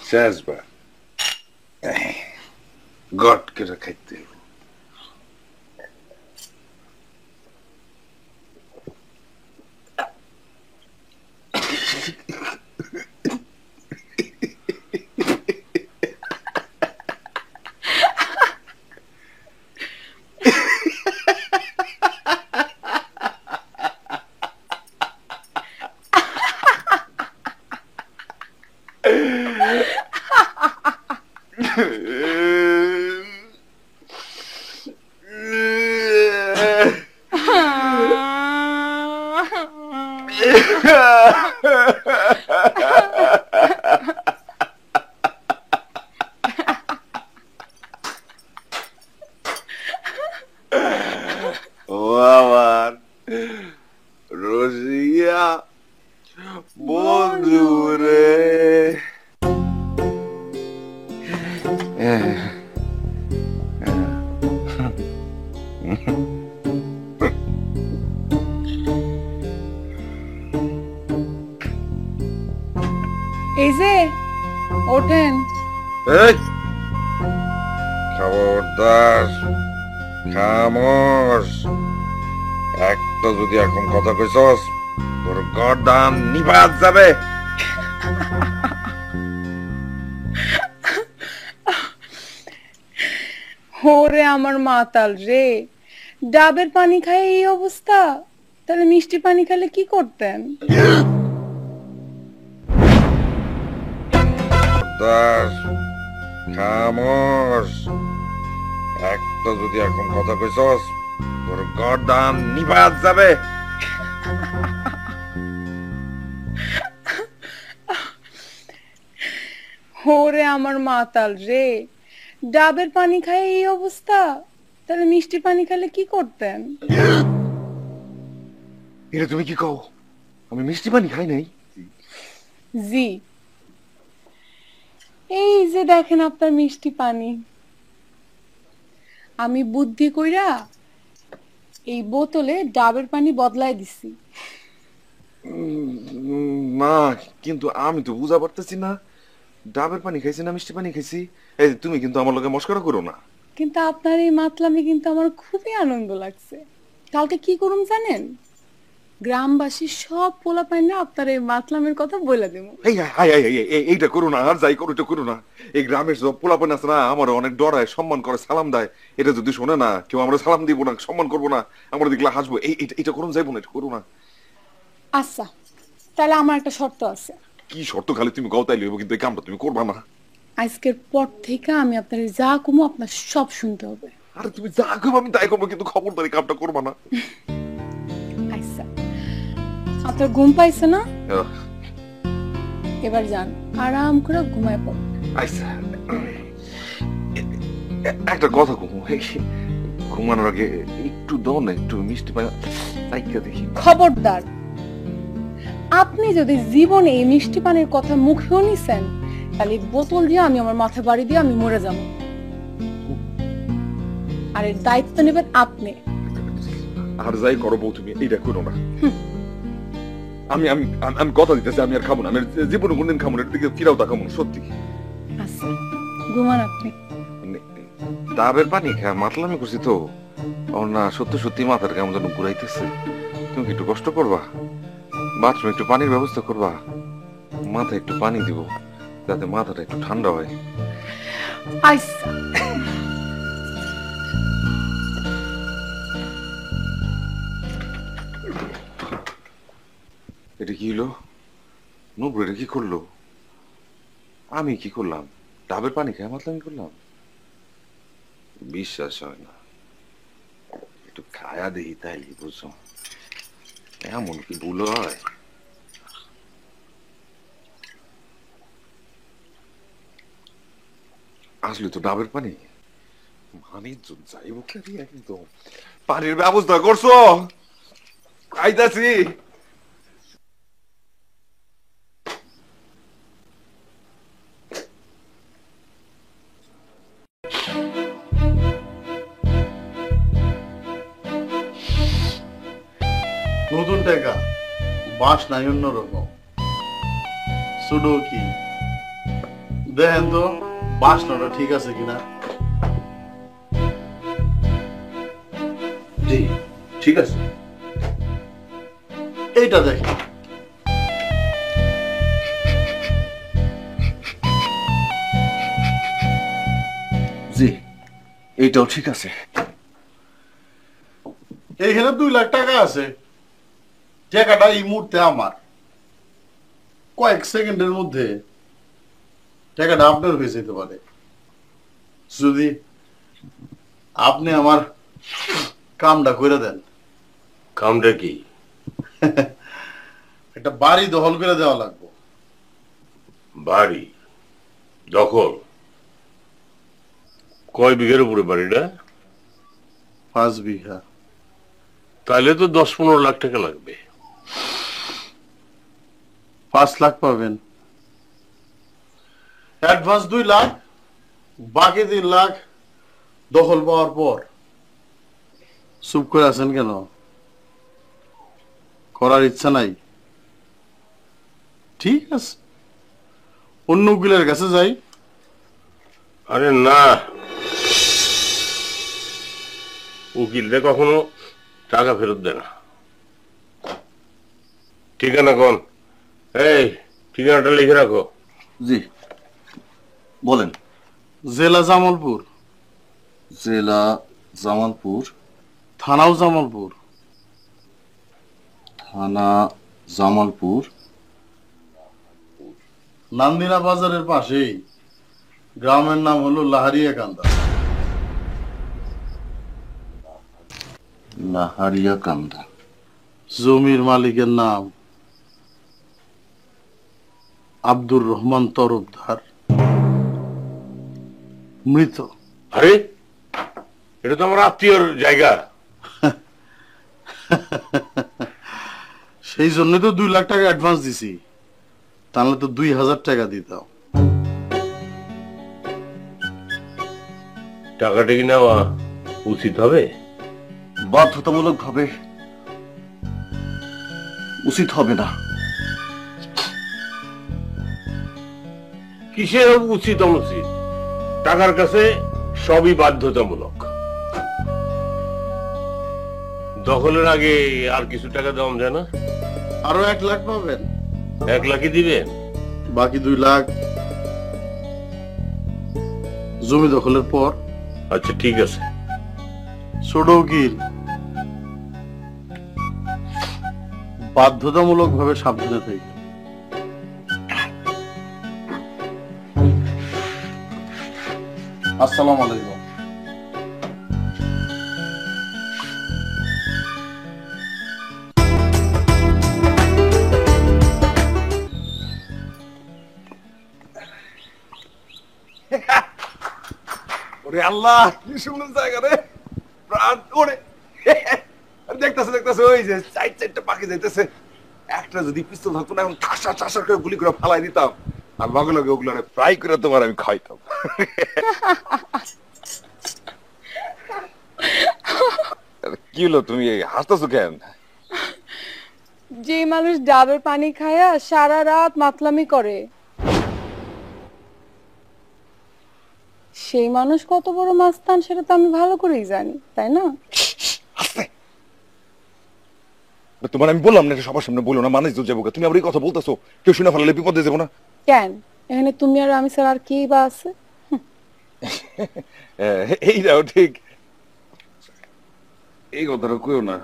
শেষবার গট করে খাইতে হবে। যে ওঠেন। এই খবরদার, খামোশ। একটা যদি এখন কথা কইছস তোর গর্দান নিবাদ যাবে। ওরে আমার মাতাল রে, ডাবের পানি খায় এই অবস্থা, তাহলে মিষ্টি পানি খেলে কি করতেন? খামোশ। একটা যদি এখন কথা কইছস তোর গর্দান নিবাদ যাবে। ওরে আমার মাতাল রে, ডাবের পানি খায় এই অবস্থা, তাহলে মিষ্টি পানি খেলে কি করতেন? এটা তুমি কি কও? আমি মিষ্টি পানি খাই নাই। জি, এই যে দেখেন আপনার মিষ্টি পানি। আমি বুদ্ধি কইরা এই বোতলে ডাবের পানি বদলাই দিছি। না, কিন্তু আমি তো বুঝা পারতেছি না ডাবের পানি খাইছি না মিষ্টি পানি খাইছি। এই তুমি কিন্তু আমার লগে মস্করা করো না। কিন্তু আপনার এই মাতলামি কিন্তু আমার খুবই আনন্দ লাগছে। কালকে কি করুম জানেন? গ্রামবাসী সব পোলা পাই না আপনার এই মাতলামের কথা বলে দেবো। এইটা করো না, আর যাই করো এটা করো না। এই গ্রামের সব পোলা পাই আছে না, আমার অনেক ডরায়, সম্মান করে, সালাম দেয়। এটা যদি শোনে না কেউ, আমরা সালাম দিব না, সম্মান করবো না, আমরা দেখলে হাসবো। এটা করুন যাইবো না, এটা করো না। আচ্ছা, তাহলে আমার একটা শর্ত আছে। কি শর্ত? খালি তুমি গতাই লইব, কিন্তু এই কামটা তুমি করবা না। আজকের পর থেকে আমি আপনার যা কমো আপনার সব শুনতে হবে। আরে তুমি যা কইব আমি তাই করবো, কিন্তু খবরদারি কামটা করবা না। আচ্ছা, আপনার ঘুম পাইছে না? এবার যান, আরাম করে ঘুমায় পড়। আচ্ছা, একটা কথা কমু, ঘুমানোর আগে একটু দাও না, একটু মিষ্টি পানি দেখি। খবরদার, আপনি যদি জীবনে এই মিষ্টি পানির কথা মুখেও নিছেন, তাহলে বোতল দিয়ে আমি আমার মাথা বাড়ি দিয়ে আমি মরে যাব। আর এর দায়িত্ব নেবেন আপনি। আর যাই করবো তুমি এইটা করো না। আমি আমি আমি কথা দিতেছি, আমি আর খাবো না। আমি জীবনে কোনদিন খাবো না, এর দিকে ফিরাও তাকাবো না, সত্যি। আচ্ছা, ঘুমান আপনি। ডাবের পানি খা মাতলামি করছি তো, না সত্যি সত্যি মাথার কেমন যেন ঘুরাইতেছে। তুমি একটু কষ্ট করবা, বাথরুমে একটু পানির ব্যবস্থা করবা, মাথায় একটু পানি দিব যাতে মাথাটা একটু ঠান্ডা হয়। আচ্ছা, এটা কি হলো? নবু এটা কি করলো? আমি কি করলাম? ডাবের পানি খাই মাতলামি করলাম? বিশ্বাস হয় না। একটু খায়া দেখি তাইলে বুঝো এমন কি ভুল হয়। আসলে তো ডাবের পানি, মানুষজন যাইব কেন একদম। পানির ব্যবস্থা করছো? আইতাছি। নতুন টাকা বাস নাই অন্যরকম। সুডো কি দেখেন তো বাসনাটা ঠিক আছে কিনা। জি ঠিক আছে। এইটা দেখেন। জি এইটাও ঠিক আছে। এইখানে 2 লাখ টাকা আছে। টাকাটা এই মুহূর্তে আমার, কয়েক সেকেন্ডের মধ্যে টাকাটা আপনার হয়ে যেতে পারে যদি আপনি আমার কামটা করে দেন। কামটা কি? একটা বাড়ি দখল করে দেওয়া লাগবে। বাড়ি দখল? কয় বিঘের উপরে বাড়িটা? 5 বিঘা। তাহলে তো 10-15 লাখ টাকা লাগবে। 5 লাখ পাবেন। অ্যাডভান্স 2 লাখ, বাকি 3 লাখ দখল পাওয়ার পর। চুপ করে আছেন কেন? করার ইচ্ছা নাই? ঠিক আছে, অন্য উকিলের কাছে যাই? আরে না, উকিলরা কখনো টাকা ফেরত দেয় না। ঠিকানা কোন? এই ঠিকানাটা লিখে রাখো। জি বলেন। জেলা জামালপুর। জেলা জামালপুর। থানাও জামালপুর। থানা জামালপুর। নান্দিনা বাজারের পাশেই। গ্রামের নাম হলো লাহারিয়াকান্দা। লাহারিয়াকান্দা। জমির মালিকের নাম আব্দুর রহমান তরফদার, মৃত। আরে এটা তো আমার আত্মীয়র জায়গা। সেই জন্য তো 2 লাখ টাকা অ্যাডভান্স দিছি, তাহলে তো 2000 টাকা দিতাম। টাকাটা কি নেওয়া উচিত হবে? বাধ্যতামূলক ভাবে উচিত হবে না। কিসের উচিত অনুচিত? টাকার কাছে সবই বাধ্যতামূলক। দখলের আগে আর কিছু টাকা দেওয়া যায় না? আরো 1 লাখ পাবেন। 1 লাখই দিবেন? বাকি 2 লাখ জমি দখলের পর। আচ্ছা ঠিক আছে। ছোট উকিল, বাধ্যতামূলক ভাবে সাবধানে থাকি। আসসালামু আলাইকুম। ওরে আল্লাহ, কি সুন্দর জায়গা রে, প্রাণ ওরে। দেখতেছে ওই যে 4-4টা পাখি যাইতেছে। একটা যদি পিস্তল থাকতো না, এখন ঠাসা ঠাসা করে গুলি করে ফালাই দিতাম, আর লগে লগে ওগুলো ফ্রাই করে তোমার আমি খাইতাম। কি হলো, তুমি হাসতেছো কেন? যে মানুষ ডাবের পানি খায়া সারা রাত মাতলামি করে, সেই মানুষ কত বড় মাস্তান সেটা তো আমি ভালো করেই জানি, তাই না? তোমার আমি বললাম না সবার সামনে বলো না, মানুষ যাবো। তুমি আবার এই কথা বলতেছো, কেউ শুনে ফেলালে বিপদে যাবো না? কেন, এখানে তুমি আর আমি ছাড়া আর কি বা আছে? এইটাও ঠিক। এই কথাটা কইও না,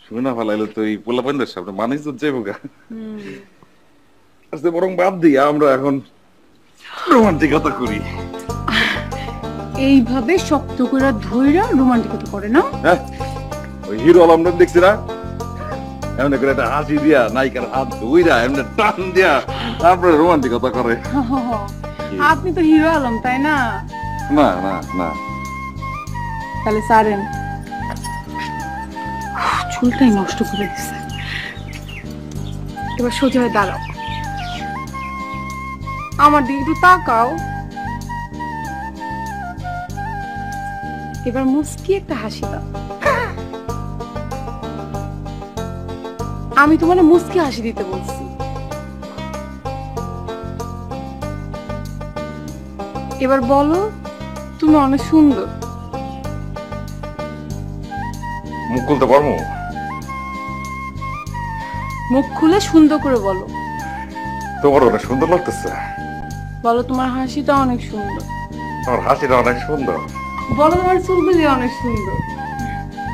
শুনে ফেলাইলে তো এই পোলা পান্ডের সামনে মানুষ যাবো গা। বরং বাদ দিই, আমরা এখন রোমান্টিকতা করি। এইভাবে শক্ত করে ধইরা রোমান্টিকতা করে না? হ্যাঁ, ওই হিরো আলমদের দেখছি না, এমন করে একটা হাসি দিয়া নায়িকার হাত ধুইরা এমনি টান দিয়া তারপরে রোমান্টিকতা করে। আপনি তো হিরো আলম, তাই না? না না না, তাহলে সারেন। চুলটাই নষ্ট করে দিচ্ছে। এবার সোজা হয়ে দাঁড়াও, আমার দিকে একটু তাকাও। এবার মুস্কি একটা হাসি দাও। আমি তোমার মুস্কি হাসি দিতে বলছি। এবার বলো তুমি অনেক সুন্দর। মুখ খুলতে পারবো? মুখ খুলে সুন্দর করে বলো। তোমার অনেক সুন্দর লাগতেছে। বলো তোমার হাসিটা অনেক সুন্দর। তোমার হাসিটা অনেক সুন্দর। বলো তোমার চুলগুলি অনেক সুন্দর।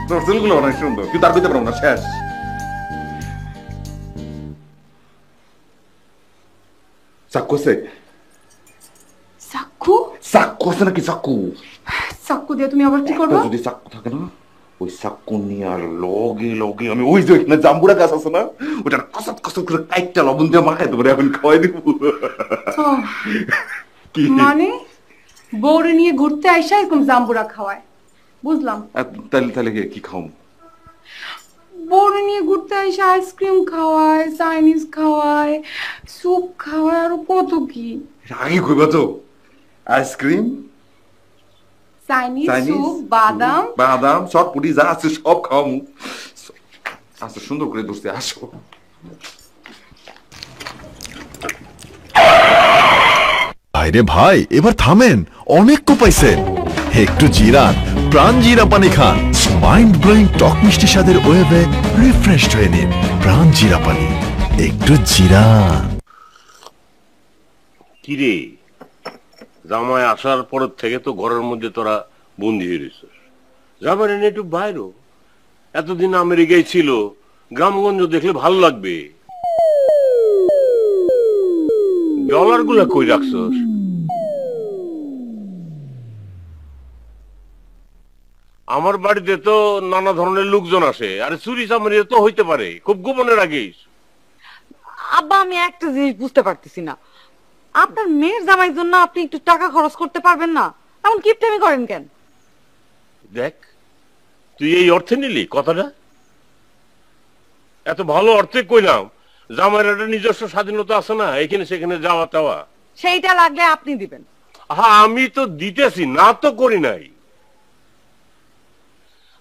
তোর চুলগুলো অনেক সুন্দর, কিন্তু আর দিতে পারবো না, শেষ। চাকু আছে? চাকু? চাকু আছে নাকি? চাকু চাকু দিয়ে তুমি আবার কি করবে? যদি চাকু থাকে না, ওই চাকু নিয়ে আর লগে লগে আমি ওই যে ওইখানে জাম্বুরা গাছ আছে না, ওটার কসত কসত করে কাইটটা লবণ দিয়ে মাখাই দেবো, এখন খাওয়াই দিব। মানে বউরে নিয়ে ঘুরতে আইসা এরকম জাম্বুরা খাওয়ায়? বুঝলাম। তাহলে তাহলে কি খাও? বউরে নিয়ে ঘুরতে আইসা আইসক্রিম খাওয়ায়, চাইনিজ খাওয়ায়, স্যুপ খাওয়ায়, আরো কত কি। আগে কইবা তো, আইসক্রিম, চাইনিজ স্যুপ, বাদাম বাদাম চটপটি যা আছে সব খাওয়ামু। আচ্ছা সুন্দর করে ধরতে আসো। ভাইরে ভাই, এবার থামেন, অনেক কোপাইছেন। একটু জিরান, প্রাণ জিরা পানি খান। মাইন্ড ব্লোয়িং টক মিষ্টি স্বাদের ওয়েভে রিফ্রেশড হয়ে নিন। প্রাণ জিরা পানি, একটু জিরান। কিরে, জামাই আসার পরের থেকে তো ঘরের মধ্যে তোরা বন্দি হয়ে রয়েছিস। জামাই এনে একটু বাইরো, এতদিন আমেরিকায় ছিল, গ্রামগঞ্জ দেখলে ভালো লাগবে। ডলার গুলা কই রাখছস? আমার বাড়িতে তো নানা ধরনের লোকজন আসে, আরে চুরি চামারি তো হইতে পারে, খুব গোপনে রাখিস। আব্বা, আমি একটা জিনিস বুঝতে পারতেছি না, আপনার মেয়ের জামাইয়ের জন্য আপনি একটু টাকা খরচ করতে পারবেন না? এমন কিপটামি করেন কেন? দেখ, তুই এই অর্থে নিলি কথাটা? এত ভালো অর্থে কইলাম, জামাইয়ের একটা নিজস্ব স্বাধীনতা আছে না, এখানে সেখানে যাওয়া টাওয়া। সেইটা লাগলে আপনি দিবেন। হ্যাঁ, আমি তো দিতেছি, না তো করি নাই।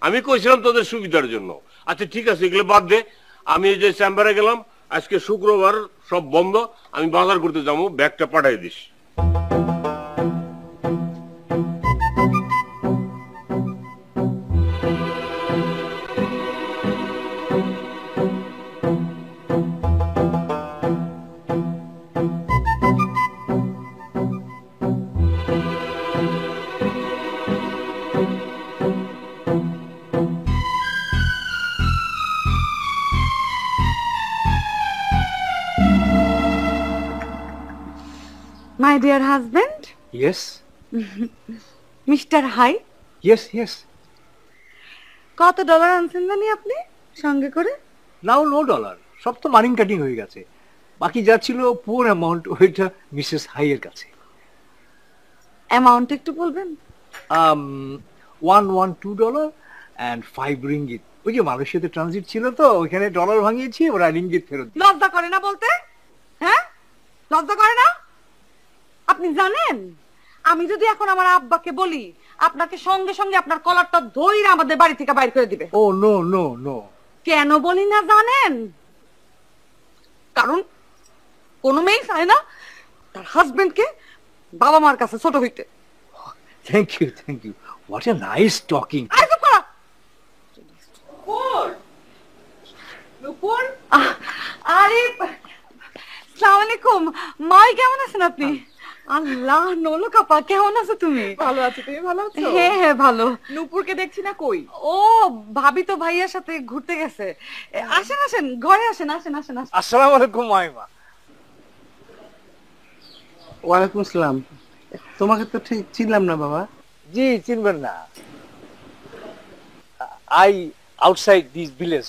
আমি কইছিলাম তোদের সুবিধার জন্য। আচ্ছা ঠিক আছে, এগুলো বাদ দে। আমি এই যে চেম্বারে গেলাম, আজকে শুক্রবার, সব বন্ধ, আমি বাজার করতে যাবো, ব্যাগটা পাঠাই this. My dear husband, Yes, Mr. Hai, yes, yes. কত ডলার আনছেন জানি আপনি সঙ্গে করে? Now no dollar. সব তো মানিং কাটিং হয়ে গেছে। বাকি যা ছিল পুরো অ্যামাউন্ট ওইটা মিসেস হাইয়ের কাছে। অ্যামাউন্ট একটু বলবেন? $112 and 5 ringgit. ওই যে মালয়েশিয়াতে ট্রানজিট ছিল তো, ওইখানে ডলার ভাঙিয়েছি, ওরা রিঙ্গিত ফেরত দিয়েছে। লজ্জা করে না বলতে? হ্যাঁ, লজ্জা করে না? আপনি জানেন, আমি যদি এখন আমার আব্বাকে বলি, আপনাকে সঙ্গে সঙ্গে আপনার কলারটা ধইরা আমাদের বাড়ি থেকে বাইর করে দিবে। ও নো নো নো। কেন বলি না জানেন? কারণ কোনো মেয়ে চায় না তার হাজবেন্ডকে বাবা মার কাছে ছোট হইতে। Thank you, thank you. What a nice talking. আরে, আসসালামু আলাইকুম। মাই, কেমন আছেন আপনি? আল্লাহ, নলো কাপা, কেমন আছো তুমি? ভালো আছি, তুমি ভালো আছো? হ্যাঁ হ্যাঁ, ভালো। নূপুরকে দেখছি না, কই? ও, ভাবি তো ভাইয়ার সাথে ঘুরতে গেছে। আসেন আসেন, ঘরে আসেন, আসেন আসেন আসেন। আসসালামু আলাইকুম মাইমা। ওয়ালাইকুম আসসালাম। তোমাকে তো ঠিক চিনলাম না বাবা। জি, চিনবেন না। I outside this village,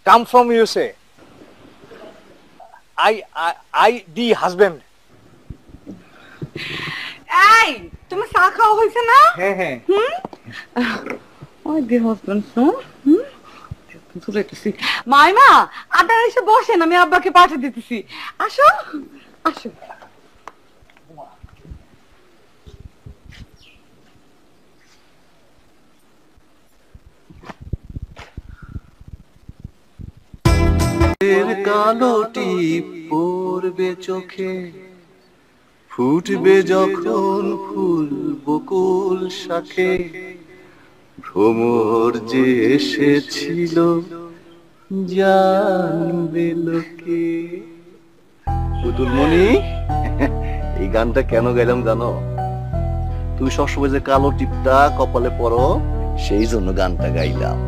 come from USA. I the husband. এই, তুমি চা খাওয়া হয়েছে না? হ্যাঁ হ্যাঁ। ওই দি হাজবেন্ড, মাইমা, আপনারা এসে বসেন, আমি আব্বাকে পাঠিয়ে দিতেছি। আসো আসো। কালো টিপ পড়বে চোখে, ফুটবে যখন ফুল বকুল শাখে, ভ্রমর যে এসেছিল জানবে লোকে। পুতুলমণি, এই গানটা কেন গাইলাম জানো? তুমি সবসময় যে কালো টিপটা কপালে পরো, সেই জন্য গানটা গাইলাম।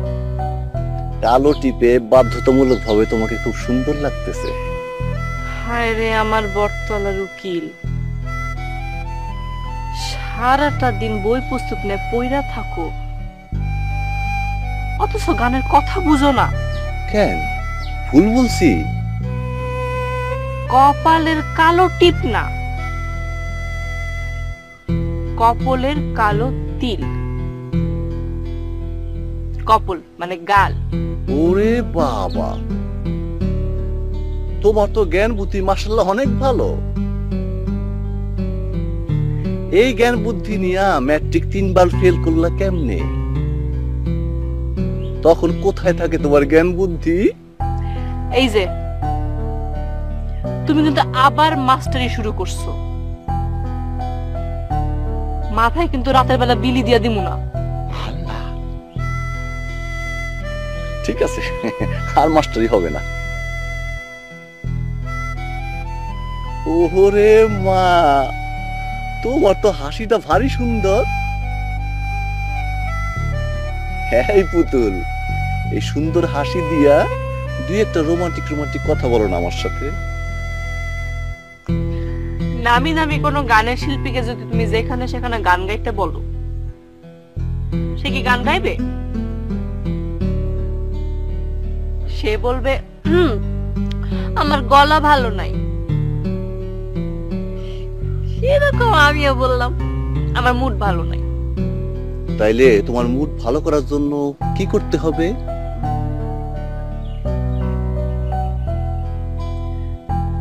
কালো টিপে বাধ্যতামূলক ভাবে তোমাকে খুব সুন্দর লাগতেছে। হায় রে আমার বটতলার উকিল, সারাটা দিন বই পুস্তক নিয়ে পইরা থাকো, অথচ গানের কথা বুঝো না কেন? ভুল বলছি? কপালের কালো টিপ না, কপালের কালো তিল। কপাল মানে গাল। ওরে বাবা, তোমার তো জ্ঞান বুদ্ধি মাশাআল্লাহ অনেক ভালো। এই জ্ঞান বুদ্ধি নিয়ে ম্যাট্রিক 3 বার ফেল করলা কেমনে? তখন কোথায় থাকে তোমার জ্ঞান বুদ্ধি? এই যে তুমি কিন্তু আবার মাস্টারি শুরু করছো। মাথায় কিন্তু রাতের বেলা বিলি দিয়া দিমু না। ঠিক আছে, আর মাস্টারই হবে না। ওরে মা, তোমার তো হাসিটা ভারী সুন্দর। হ্যাঁ পুতুল, এই সুন্দর হাসি দিয়া দুই একটা রোমান্টিক রোমান্টিক কথা বলো না আমার সাথে। নামি নামি কোনো গানের শিল্পীকে যদি তুমি যেখানে সেখানে গান গাইতে বলো, সে কি গান গাইবে? সে বলবে আমার গলা ভালো নাই। সেরকম আমিও বললাম আমার মুড ভালো নাই। তাইলে তোমার মুড ভালো করার জন্য কি করতে হবে?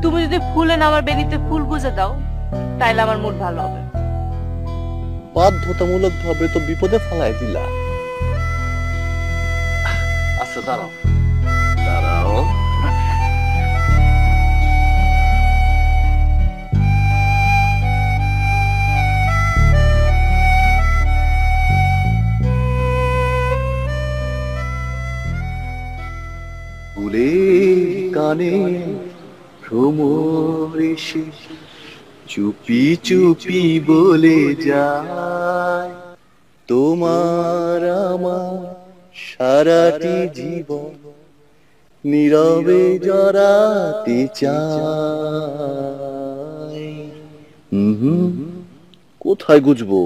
তুমি যদি ফুলে না আমার বেনিতে ফুল গুজে দাও, তাইলে আমার মুড ভালো হবে। বাধ্যতামূলক ভাবে তো বিপদে ফেলাই দিলা। আচ্ছা দাঁড়াও দাঁড়াও, কানে ভ্রমর এসে চুপি চুপি বলে যায়, তোমার আমার সারাটি জীবন নীরবে জড়াতে চাই। কোথায় গুজবো?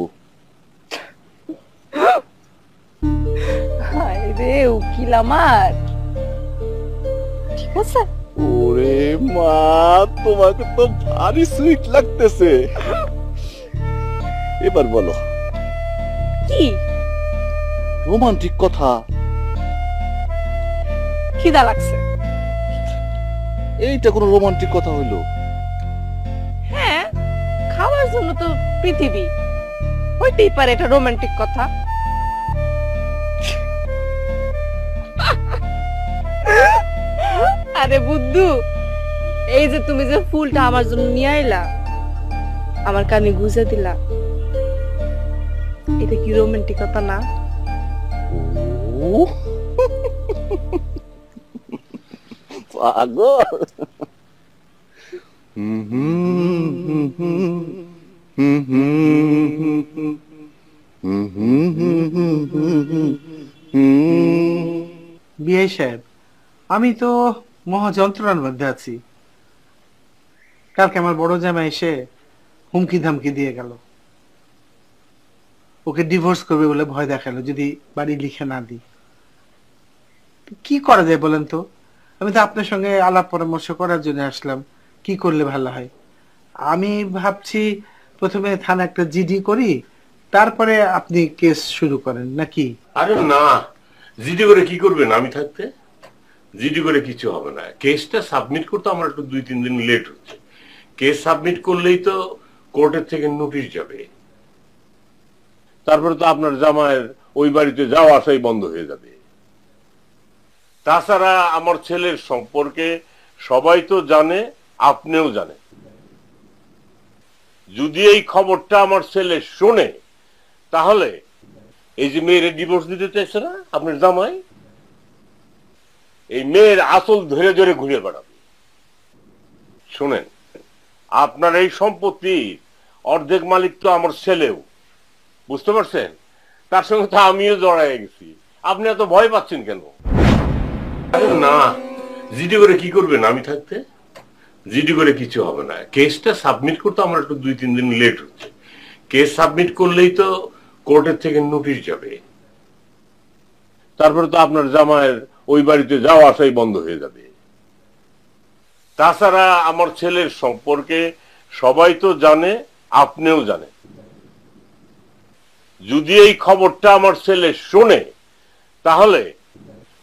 হায় রে উকিল আমার, ঠিক আছে? ওরে মা, তোমাকে তো ভারী সুইট লাগতেছে। এবার বলো কি রোমান্টিক কথা। খিদা লাগছে। এইটা কোনো রোমান্টিক কথা হইলো? হ্যাঁ, খাওয়ার জন্য তো পৃথিবী, হইতেই পারে এটা রোমান্টিক কথা। আরে বুদ্ধু, এই যে তুমি যে ফুলটা আমার জন্য নিয়ে আইলা, আমার কানে গুজে দিলা, এটা কি রোমান্টিক কথা না? পাগল। বিআই সাহেব, আমি তো মহা যন্ত্রণার মধ্যে আছি। কালকে আমার বড় জামাই এসে হুমকি ধামকি দিয়ে গেল, ওকে ডিভোর্স করবে বলে ভয় দেখালো যদি বাড়ি লিখে না দিই। কি করা যায় বলেন তো? আমি তো আপনার সঙ্গে আলাপ পরামর্শ করার জন্য আসলাম, কি করলে ভালো হয়। আমি ভাবছি প্রথমে থানা একটা জিডি করি, তারপরে আপনি কেস শুরু করেন, নাকি? আরে না, জিডি করে কি করবেন আমি থাকতে? জিডি করে কিছু হবে না। কেসটা সাবমিট করতে আমার একটু 2-3 দিন লেট হচ্ছে। কেস সাবমিট করলেই তো কোর্টের থেকে নোটিশ যাবে, তারপরে তো আপনার জামাইয়ের ওই বাড়িতে যাওয়া আসাই বন্ধ হয়ে যাবে। তাছাড়া আমার ছেলের সম্পর্কে সবাই তো জানে, আপনিও জানেন। যদি এই খবরটা আমার ছেলে শোনে, তাহলে এই যে মেয়ের ডিভোর্স দিতে চাইছে না আপনার জামাই, এই মেয়ের আসল ধরে ধরে ঘুরে বেড়াবে। শোনেন, আপনার এই সম্পত্তির অর্ধেক মালিক তো আমার ছেলেও, বুঝতে পারছেন? তার সঙ্গে তো আমিও জড়াই গেছি। আপনি এত ভয় পাচ্ছেন কেন? না, জিডি করে কি করবেন আমি থাকতে? জিডি করে কিছু হবে না। কেসটা সাবমিট করতে আমার একটু 2-3 দিন লেট হচ্ছে। কেস সাবমিট করলেই তো কোর্টের থেকে নোটিশ যাবে, তারপরে তো আপনার জামাইয়ের ওই বাড়িতে যাওয়া আসাই বন্ধ হয়ে যাবে। তাছাড়া আমার ছেলের সম্পর্কে সবাই তো জানে, আপনিও জানেন। যদি এই খবরটা আমার ছেলে শোনে, তাহলে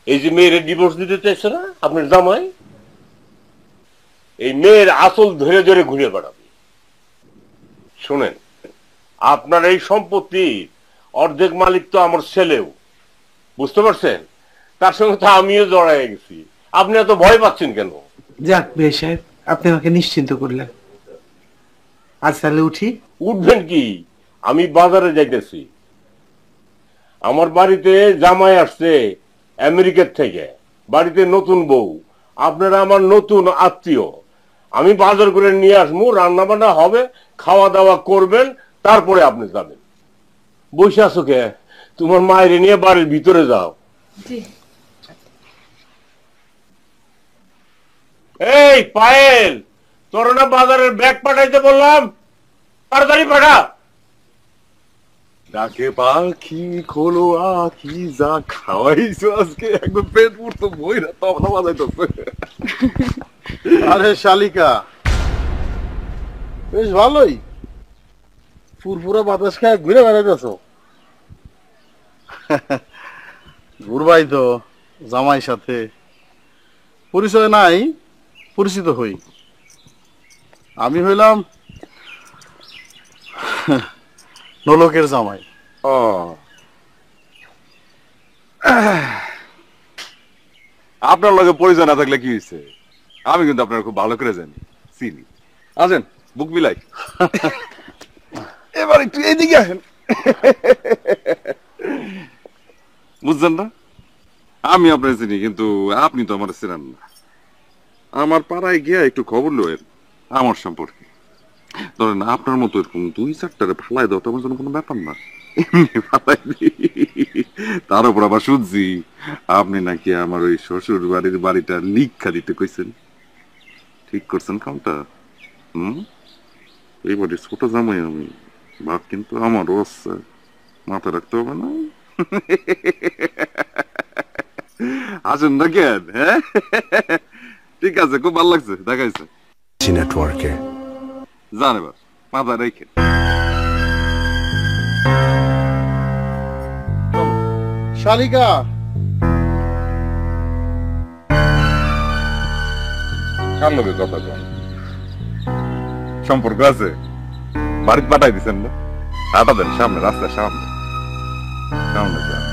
এই যে মেয়ের ডিভোর্স দিতে চাইছে না আপনার জামাই, এই মেয়ের আসল ধরে ধরে ঘুরে বেড়াবে। শোনেন, আপনার এই সম্পত্তির অর্ধেক মালিক তো আমার ছেলেও, বুঝতে পারছেন? তার সঙ্গে তো আমিও জড়াই গেছি। আপনি এত ভয় পাচ্ছেন কেন? যাক বিআই সাহেব, আপনি আমাকে নিশ্চিন্ত করলেন। আজ তাহলে উঠি। উঠবেন কি? আমি বাজারে যাইতেছি। আমার বাড়িতে জামাই আসছে আমেরিকার থেকে, বাড়িতে নতুন বউ, আপনারা আমার নতুন আত্মীয়। আমি বাজার করে নিয়ে আসবো, রান্না বান্না হবে, খাওয়া দাওয়া করবেন, তারপরে আপনি যাবেন। বসে আছো কে? তোমার মায়ের নিয়ে বাড়ির ভিতরে যাও। এই পায়েল, তোর না বাজারের ব্যাগ পাঠাইতে বললাম, তাড়াতাড়ি পাঠা। ডাকে পাখি খোলো আখি, যা খাওয়াইছো আজকে একদম পেট পুরতো বইরা তবলা বাজাইতেছে। আরে শালিকা, বেশ ভালোই ফুরফুরা বাতাস খায় ঘুরে বেড়াইতেছ। ঘুরবাই তো জামাই সাথে, পরিচয় নাই, পরিচিত হই। আমি হইলাম নোলকের জামাই। আপনার লগে পরিচয় না থাকলে কি হয়েছে? আমি কিন্তু আপনার খুব ভালো করে জানি, চিনি। আসেন বুক মিলাই। এবার একটু এইদিকে আসেন। বুঝছেন না, আমি আপনার চিনি, কিন্তু আপনি তো আমার চেনেন না। আমার পাড়ায় গিয়া একটু খবর লয়েন আমার সম্পর্কে। ধরেন আপনার মতো এরকম 2-4টারে ফালাই দেওয়া তো আমার জন্য কোনো ব্যাপার না, এমনি ফালাই দিই। তার উপর আবার শুনছি আপনি নাকি আমার ওই শ্বশুর বাড়ির বাড়িটা লিখা দিতে কইছেন। ঠিক করছেন কামটা? এই বাড়ির ছোট জামাই আমি, ভাব কিন্তু আমারও আছে, মাথা রাখতে হবে না। আসেন না কেন? হ্যাঁ ঠিক আছে, খুব ভালো লাগছে, দেখাইছে নেটওয়ার্কে। জান এবার মাথা রেখে। শালিকা, কার লোকে কথা কন? সম্পর্ক আছে, বাড়িতে পাঠাই দিচ্ছেন না? হাঁটা দেন সামনে, রাস্তার সামনে সামনে যান।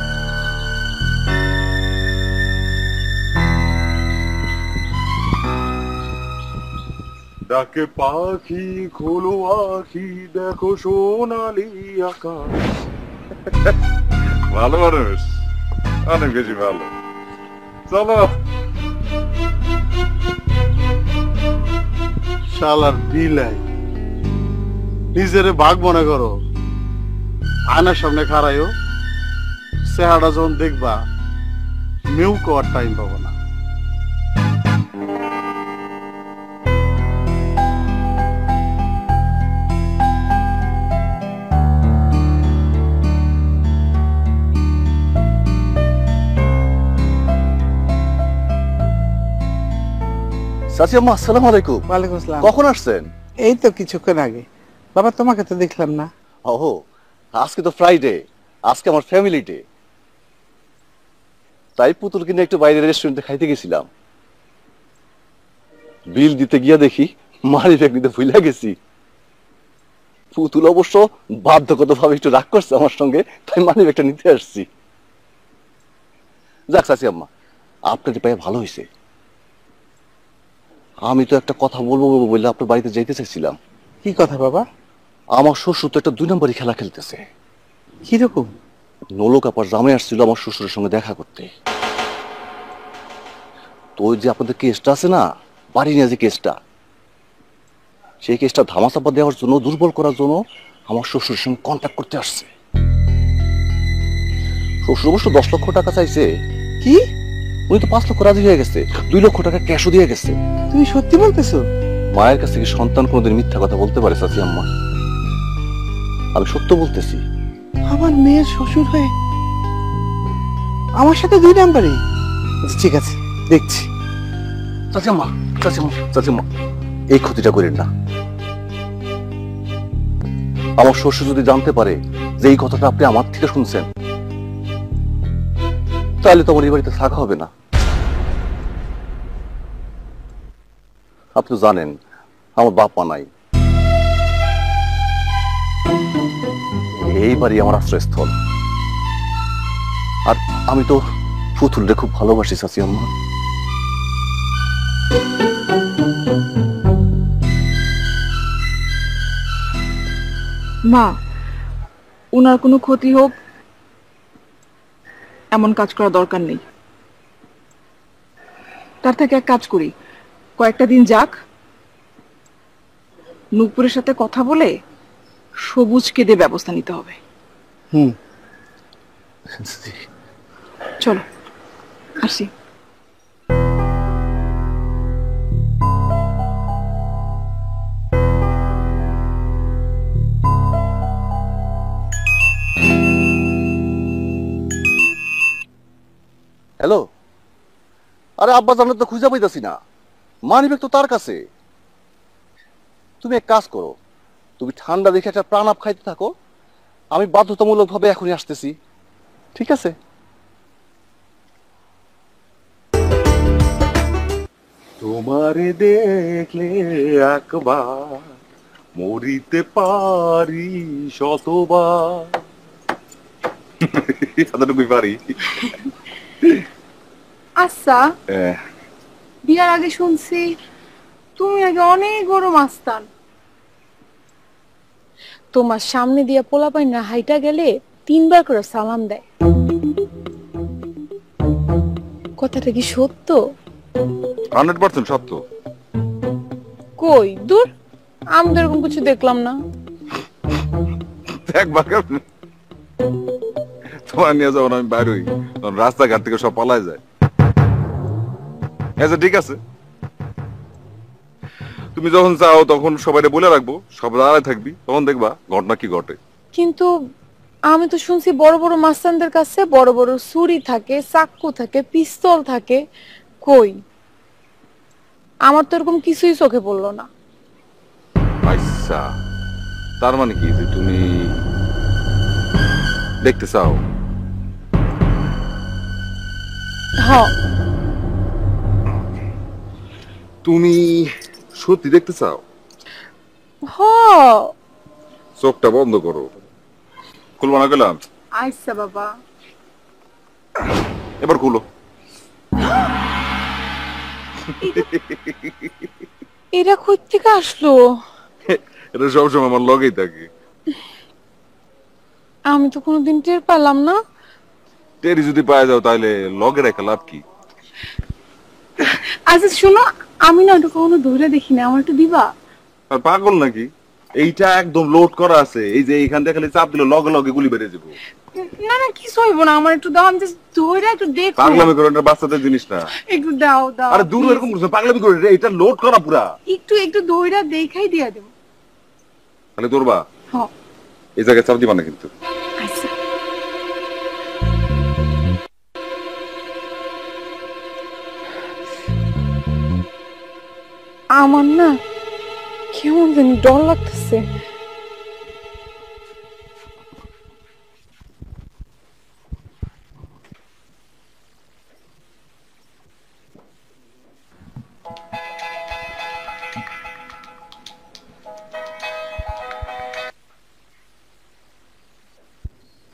ডাকে পাখি খোলো আখি, দেখো সোনালি আকাশ। ভালো মানুষ, অনেক বেশি ভালো। চলো। শালার বিলাই, নিজেরে ভাগ মনে করো, আয়নার সামনে খাড়াইও, চেহারা যখন দেখবা মেউ করার টাইম পাবো না। চাচি আম্মা, আসসালামু আলাইকুম। ওয়ালাইকুম আসসালাম। কখন আসছেন? এই তো কিছুক্ষণ আগে। বাবা তোমাকে তো দেখলাম না। ওহো, আজকে তো ফ্রাইডে, আজকে আমার ফ্যামিলি ডে, তাই পুতুল কিনে একটু বাইরের রেস্টুরেন্টে খাইতে গেছিলাম। বিল দিতে গিয়া দেখি মারি ব্যাগ নিতে ভুলে গেছি। পুতুল অবশ্য বাধ্যগতভাবে একটু রাগ করছে আমার সঙ্গে, তাই মানি ব্যাগটা নিতে আসছি। যাক চাচি আম্মা, আপনাদের পায়ে ভালো হয়েছে। আমি তো একটা কথা বলবো বলে আপনার বাড়িতে যাইতে চাইছিলাম। কি কথা বাবা? আমার শ্বশুর তো একটা 2 নম্বরই খেলা খেলতেছে। কিরকম? নোলক আপার জামাই আসছিল আমার শ্বশুরের সঙ্গে দেখা করতে। তো ওই যে আপনাদের কেসটা আছে না, বাড়ি নিয়ে যে কেসটা, সেই কেসটা ধামাচাপা দেওয়ার জন্য, দুর্বল করার জন্য আমার শ্বশুরের সঙ্গে কন্ট্যাক্ট করতে আসছে। শ্বশুর অবশ্য 10 লক্ষ টাকা চাইছে। কি? উনি তো 5 লক্ষ রাজি হয়ে গেছে, 2 লক্ষ টাকা ক্যাশও দিয়ে গেছে। তুমি সত্যি বলতেছো? মায়ের কাছ থেকে সন্তান কোনোদিন মিথ্যা কথা বলতে পারে চাচি আম্মা? আমি সত্য বলতেছি। আমার মেয়ের শ্বশুর হয়ে আমার সাথে 2 নাম্বারে? ঠিক আছে, দেখছি। চাচি আম্মা, চাচি আম্মা, চাচি আম্মা, এই ক্ষতিটা করেন না। আমার শ্বশুর যদি জানতে পারে যে এই কথাটা আপনি আমার থেকে শুনছেন, তাহলে তো আমার এই বাড়িতে থাকা হবে না। আপনি তো জানেন আমার বাপ মা নাই, এই বাড়ি আমার আশ্রয়স্থল। আর আমি তো পুতুলরে খুব ভালোবাসি চাচি আম্মা। মা, উনার কোনো ক্ষতি হোক এমন কাজ করা দরকার নেই। তার থেকে এক কাজ করি, কয়েকটা দিন যাক, নূপুরের সাথে কথা বলে সবুজকে দিয়ে ব্যবস্থা নিতে হবে। চলো আসি। হ্যালো, আরে আব্বা জানো তো খুঁজে পাইতাছি না, মানিব্যাগ তো তার কাছে। তুমি এক কাজ করো, তুমি ঠান্ডা দেখে একটা প্রাণ আপ খাইতে থাকো, আমি বাধ্যতামূলক ভাবে এখনই আসতেছি, ঠিক আছে? তোমারে দেখলে একবার মরিতে পারি শতবার। এতটুকুই পারি। আচ্ছা, বিয়ার আগে শুনছি তুমি আগে অনেক বড় মাস্তান। তোমার সামনে দিয়া পোলাপাইন না হাইটা গেলে 3 বার করে সালাম দেয়, কথাটা কি সত্য? 100% সত্য। কই দূর, আমি তো এরকম কিছু দেখলাম না। একবার তোমার নিয়ে যখন আমি বাইর হই তখন রাস্তাঘাট থেকে সব পালায় যায়। আচ্ছা ঠিক আছে, তুমি যখন চাও তখন সবাই বলে রাখবো, সব দাঁড়ায় থাকবি, তখন দেখবা ঘটনা কি ঘটে। কিন্তু আমি তো শুনছি বড় বড় মাস্তানদের কাছে বড় বড় ছুরি থাকে, চাকু থাকে, পিস্তল থাকে। কই, আমার তো এরকম কিছুই চোখে পড়লো না। আচ্ছা, তার মানে কি যে তুমি দেখতে চাও? হ্যাঁ। তুমি সত্যি দেখতে চাও? হ্যাঁ। চোখটা বন্ধ করো, খুলবো না গেলাম। আচ্ছা বাবা। এবার খুলো। এটা কই থেকে আসলো? এটা সবসময় আমার লগেই থাকে। আমি তো কোনোদিন টের পেলাম না। টেরি যদি পায়ে যাও তাহলে লগে রেখে লাভ কি? আচ্ছা শোনো, আমি না ওটা কখনো ধরে দেখি না, আমার একটু দিবা? আর পাগল নাকি? এইটা একদম লোড করা আছে, এই যে এইখান থেকে খালি চাপ দিলে লগে লগে গুলি বেরিয়ে যাবো। না না কিছু হইব না, আমার একটু দাও, আমি জাস্ট ধরে একটু দেখো। পাগলামি করে, এটা বাচ্চাদের জিনিস না। একটু দাও দাও। আরে দূর এরকম করছ, পাগলামি করে রে, এটা লোড করা পুরা। একটু একটু ধরে দেখাই দিয়া দেব। তাহলে ধরবা? হ্যাঁ। এই জায়গায় চাপ দিবা না কিন্তু। আচ্ছা। আমার না কেমন জানি ডর লাগতেছে।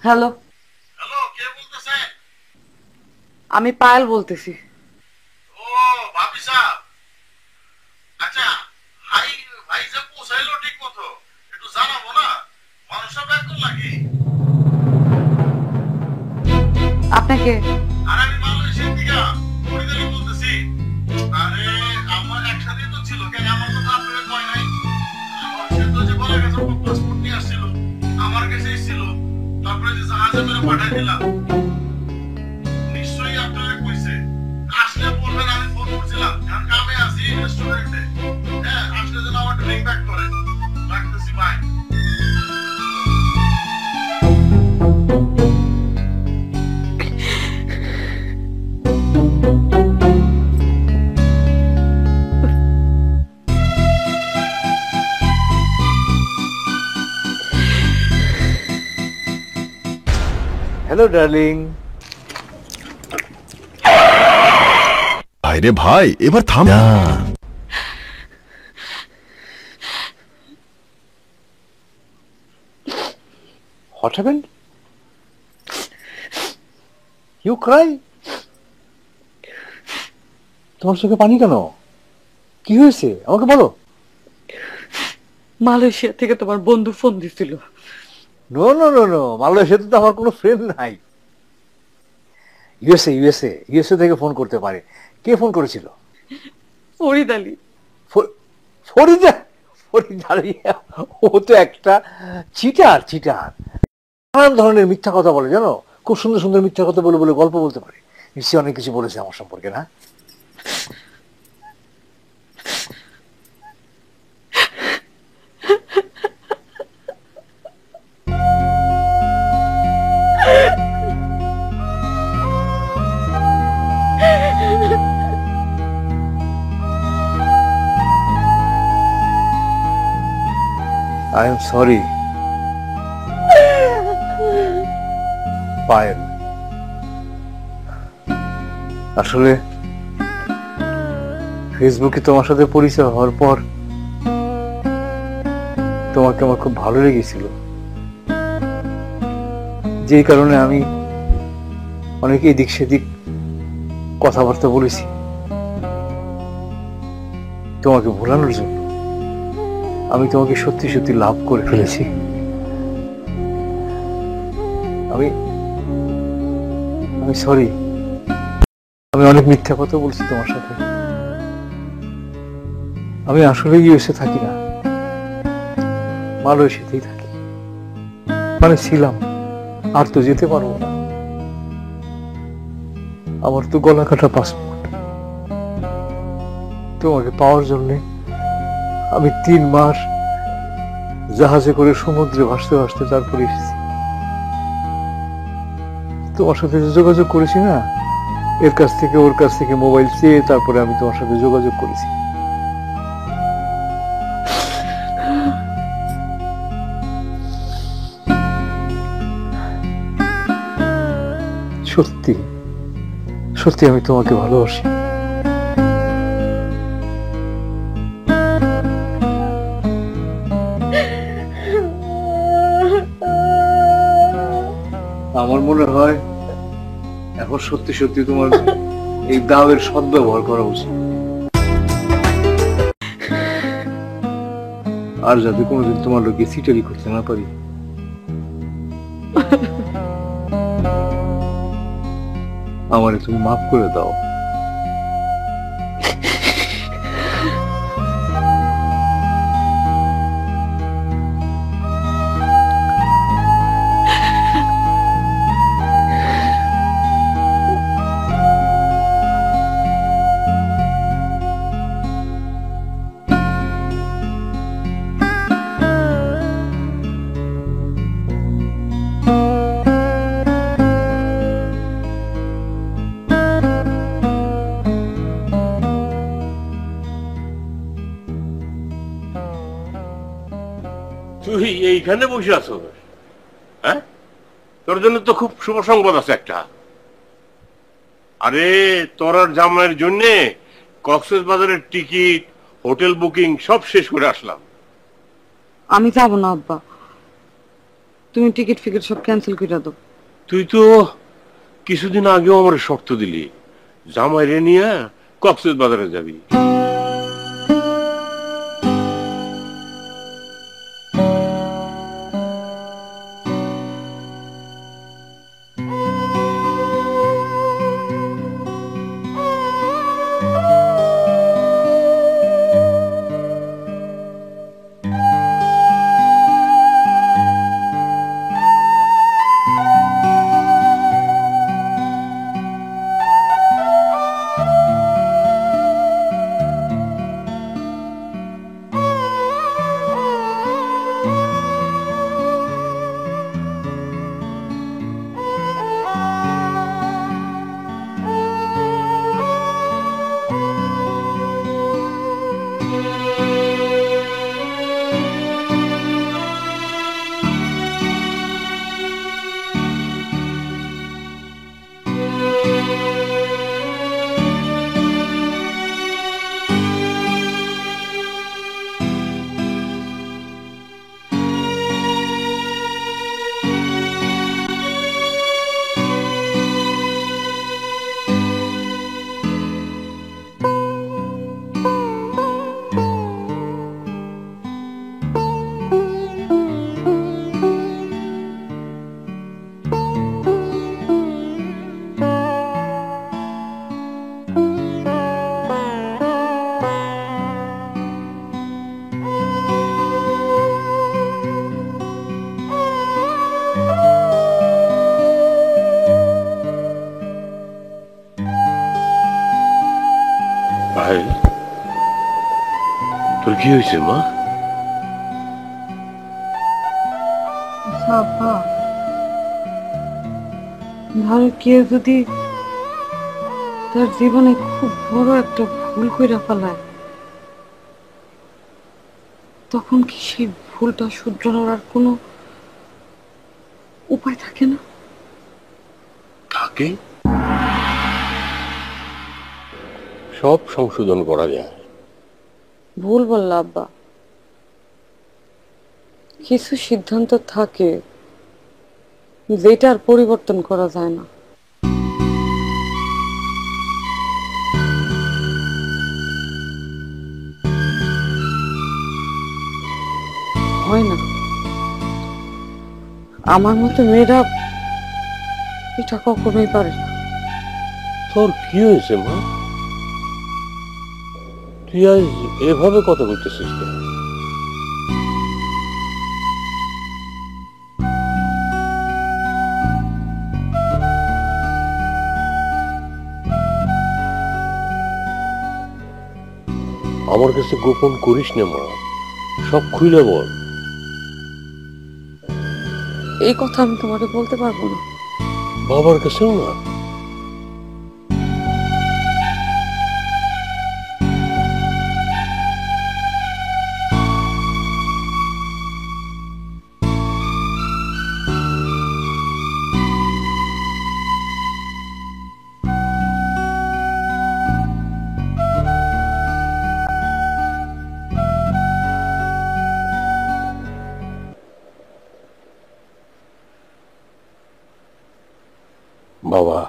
হ্যালো, কে বলতেছে? আমি পায়েল বলতেছি। ও ভাবি সাহেব, আচ্ছা ভাই যে পৌঁছাইলো ঠিক মতো একটু জানাবো না, মানুষের ব্যাকুল নাকি? আপনাকে? আর আমি মালয়েশিয়া থেকে পরিদারি বলতেছি। আরে আমার একসাথে তো ছিল, কেন আমার কথা আপনারা কয় নাই? আমার সে তো যে বলে গেছে পাসপোর্ট নিয়ে আসছিল, আমার কাছেই ছিল, তারপরে যে জাহাজে করে পাঠাই দিলাম। নিশ্চয়ই আপনারা কইছে আসলে বলবেন, আমি ফোন করছিলাম, কারণ আমি আছি রেস্টুরেন্টে। হ্যাঁ, আসলে যেন আমার রিং ব্যাক করে। রাখতেছি, বাই। Hello darling. আরে ভাই এবার থাম না। What happened? You cry? তোমার চোখে পানি কেন? কি হয়েছে আমাকে বলো। মালয়েশিয়া থেকে তোমার বন্ধু ফোন দিছিল, নো নো নো নো, মালয়েশিয়াতে তো আমার কোনো ফ্রেন্ড নাই। ইউএসএ ইউএসএ ইউএসএ থেকে ফোন করতে পারে। কে ফোন করেছিল? ফরিদ আলী। ফরিদা? ফরিদ আলী ও তো একটা চিটার চিটার, নানান ধরনের মিথ্যা কথা বলে জানো, খুব সুন্দর সুন্দর মিথ্যা কথা বলে বলে গল্প বলতে পারে। নিশ্চয়ই অনেক কিছু বলেছে আমার সম্পর্কে, না? I am sorry, Payel. আসলে ফেসবুকে তোমার সাথে পরিচয় হওয়ার পর তোমাকে আমার খুব ভালো লেগেছিল, যেই কারণে আমি অনেক এদিক সেদিক কথাবার্তা বলেছি তোমাকে ভোলানোর জন্য। আমি তোমাকে সত্যি সত্যি লাভ করে ফেলেছি। আমি সরি, আমি অনেক মিথ্যা কথা বলছি তোমার সাথে। আমি আসলে ইউএসএ থাকি না, মালয়েশিয়াতেই থাকি, মানে ছিলাম, আর তো যেতে পারবো না। আমার তো গলা কাটা পাসপোর্ট। তোমাকে পাওয়ার জন্যে আমি 3 মাস জাহাজে করে সমুদ্রে ভাসতে ভাসতে তারপরে এসেছি। তোমার সাথে যোগাযোগ করেছি না, এর কাছ থেকে ওর কাছ থেকে মোবাইল চেয়ে তারপরে আমি তোমার সাথে যোগাযোগ করেছি। সত্যি সত্যি আমি তোমাকে ভালোবাসি। আমার মনে হয় এখন সত্যি সত্যি তোমার এই দাওয়ের সদ্ব্যবহার করা উচিত, আর যাতে কোনোদিন তোমার লোকে সিটারি করতে না পারি। আমারে তুমি মাফ করে দাও। তুই এইখানে বসে আছো? হ্যাঁ, তোর জন্য তো খুব শুভ সংবাদ আছে একটা। আরে তোর আর জামাইয়ের জন্য কক্সবাজারের টিকিট, হোটেল বুকিং সব শেষ করে আসলাম। আমি যাবো না আব্বা, তুমি টিকিট ফিকিট সব ক্যান্সেল করে দাও। তুই তো কিছুদিন আগেও আমার শর্ত দিলি জামাইরে নিয়ে কক্সবাজারে যাবি। কি হয়েছে মা? বাবা, ধরো কেউ যদি তার জীবনে খুব বড় একটা ভুল করে ফেলায়, তখন কি সেই ভুলটা শুধরানোর আর কোনো উপায় থাকে না? থাকে, সব সংশোধন করা যায়। ভুল বললা আব্বা, কিছু সিদ্ধান্ত থাকে যেটা আর পরিবর্তন করা যায় না। হয় না, আমার মতো মেয়েরা এটা কখনোই পারে না। তোর কি হয়েছে মা? তুই আজ এভাবে কথা বলতেছিস কেন? আমার কাছে গোপন করিস না মা, সব খুলে বল। এই কথা আমি তোমাকে বলতে পারবো না। বাবার কাছেও না? বাবা,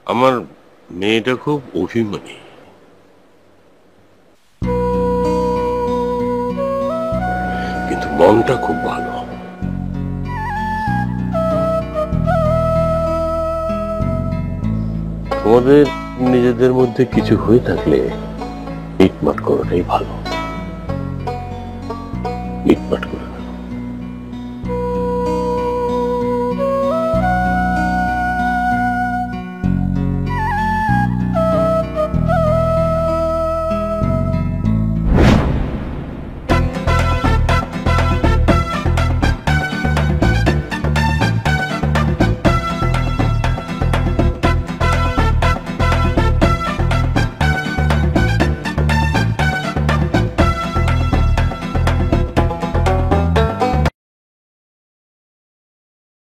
আমার মেয়েটা খুব অভিমানী। কিন্তু মনটা খুব ভালো। তোমাদের নিজেদের মধ্যে কিছু হয়ে থাকলে মিটমাট করাটাই ভালো। মিটমাট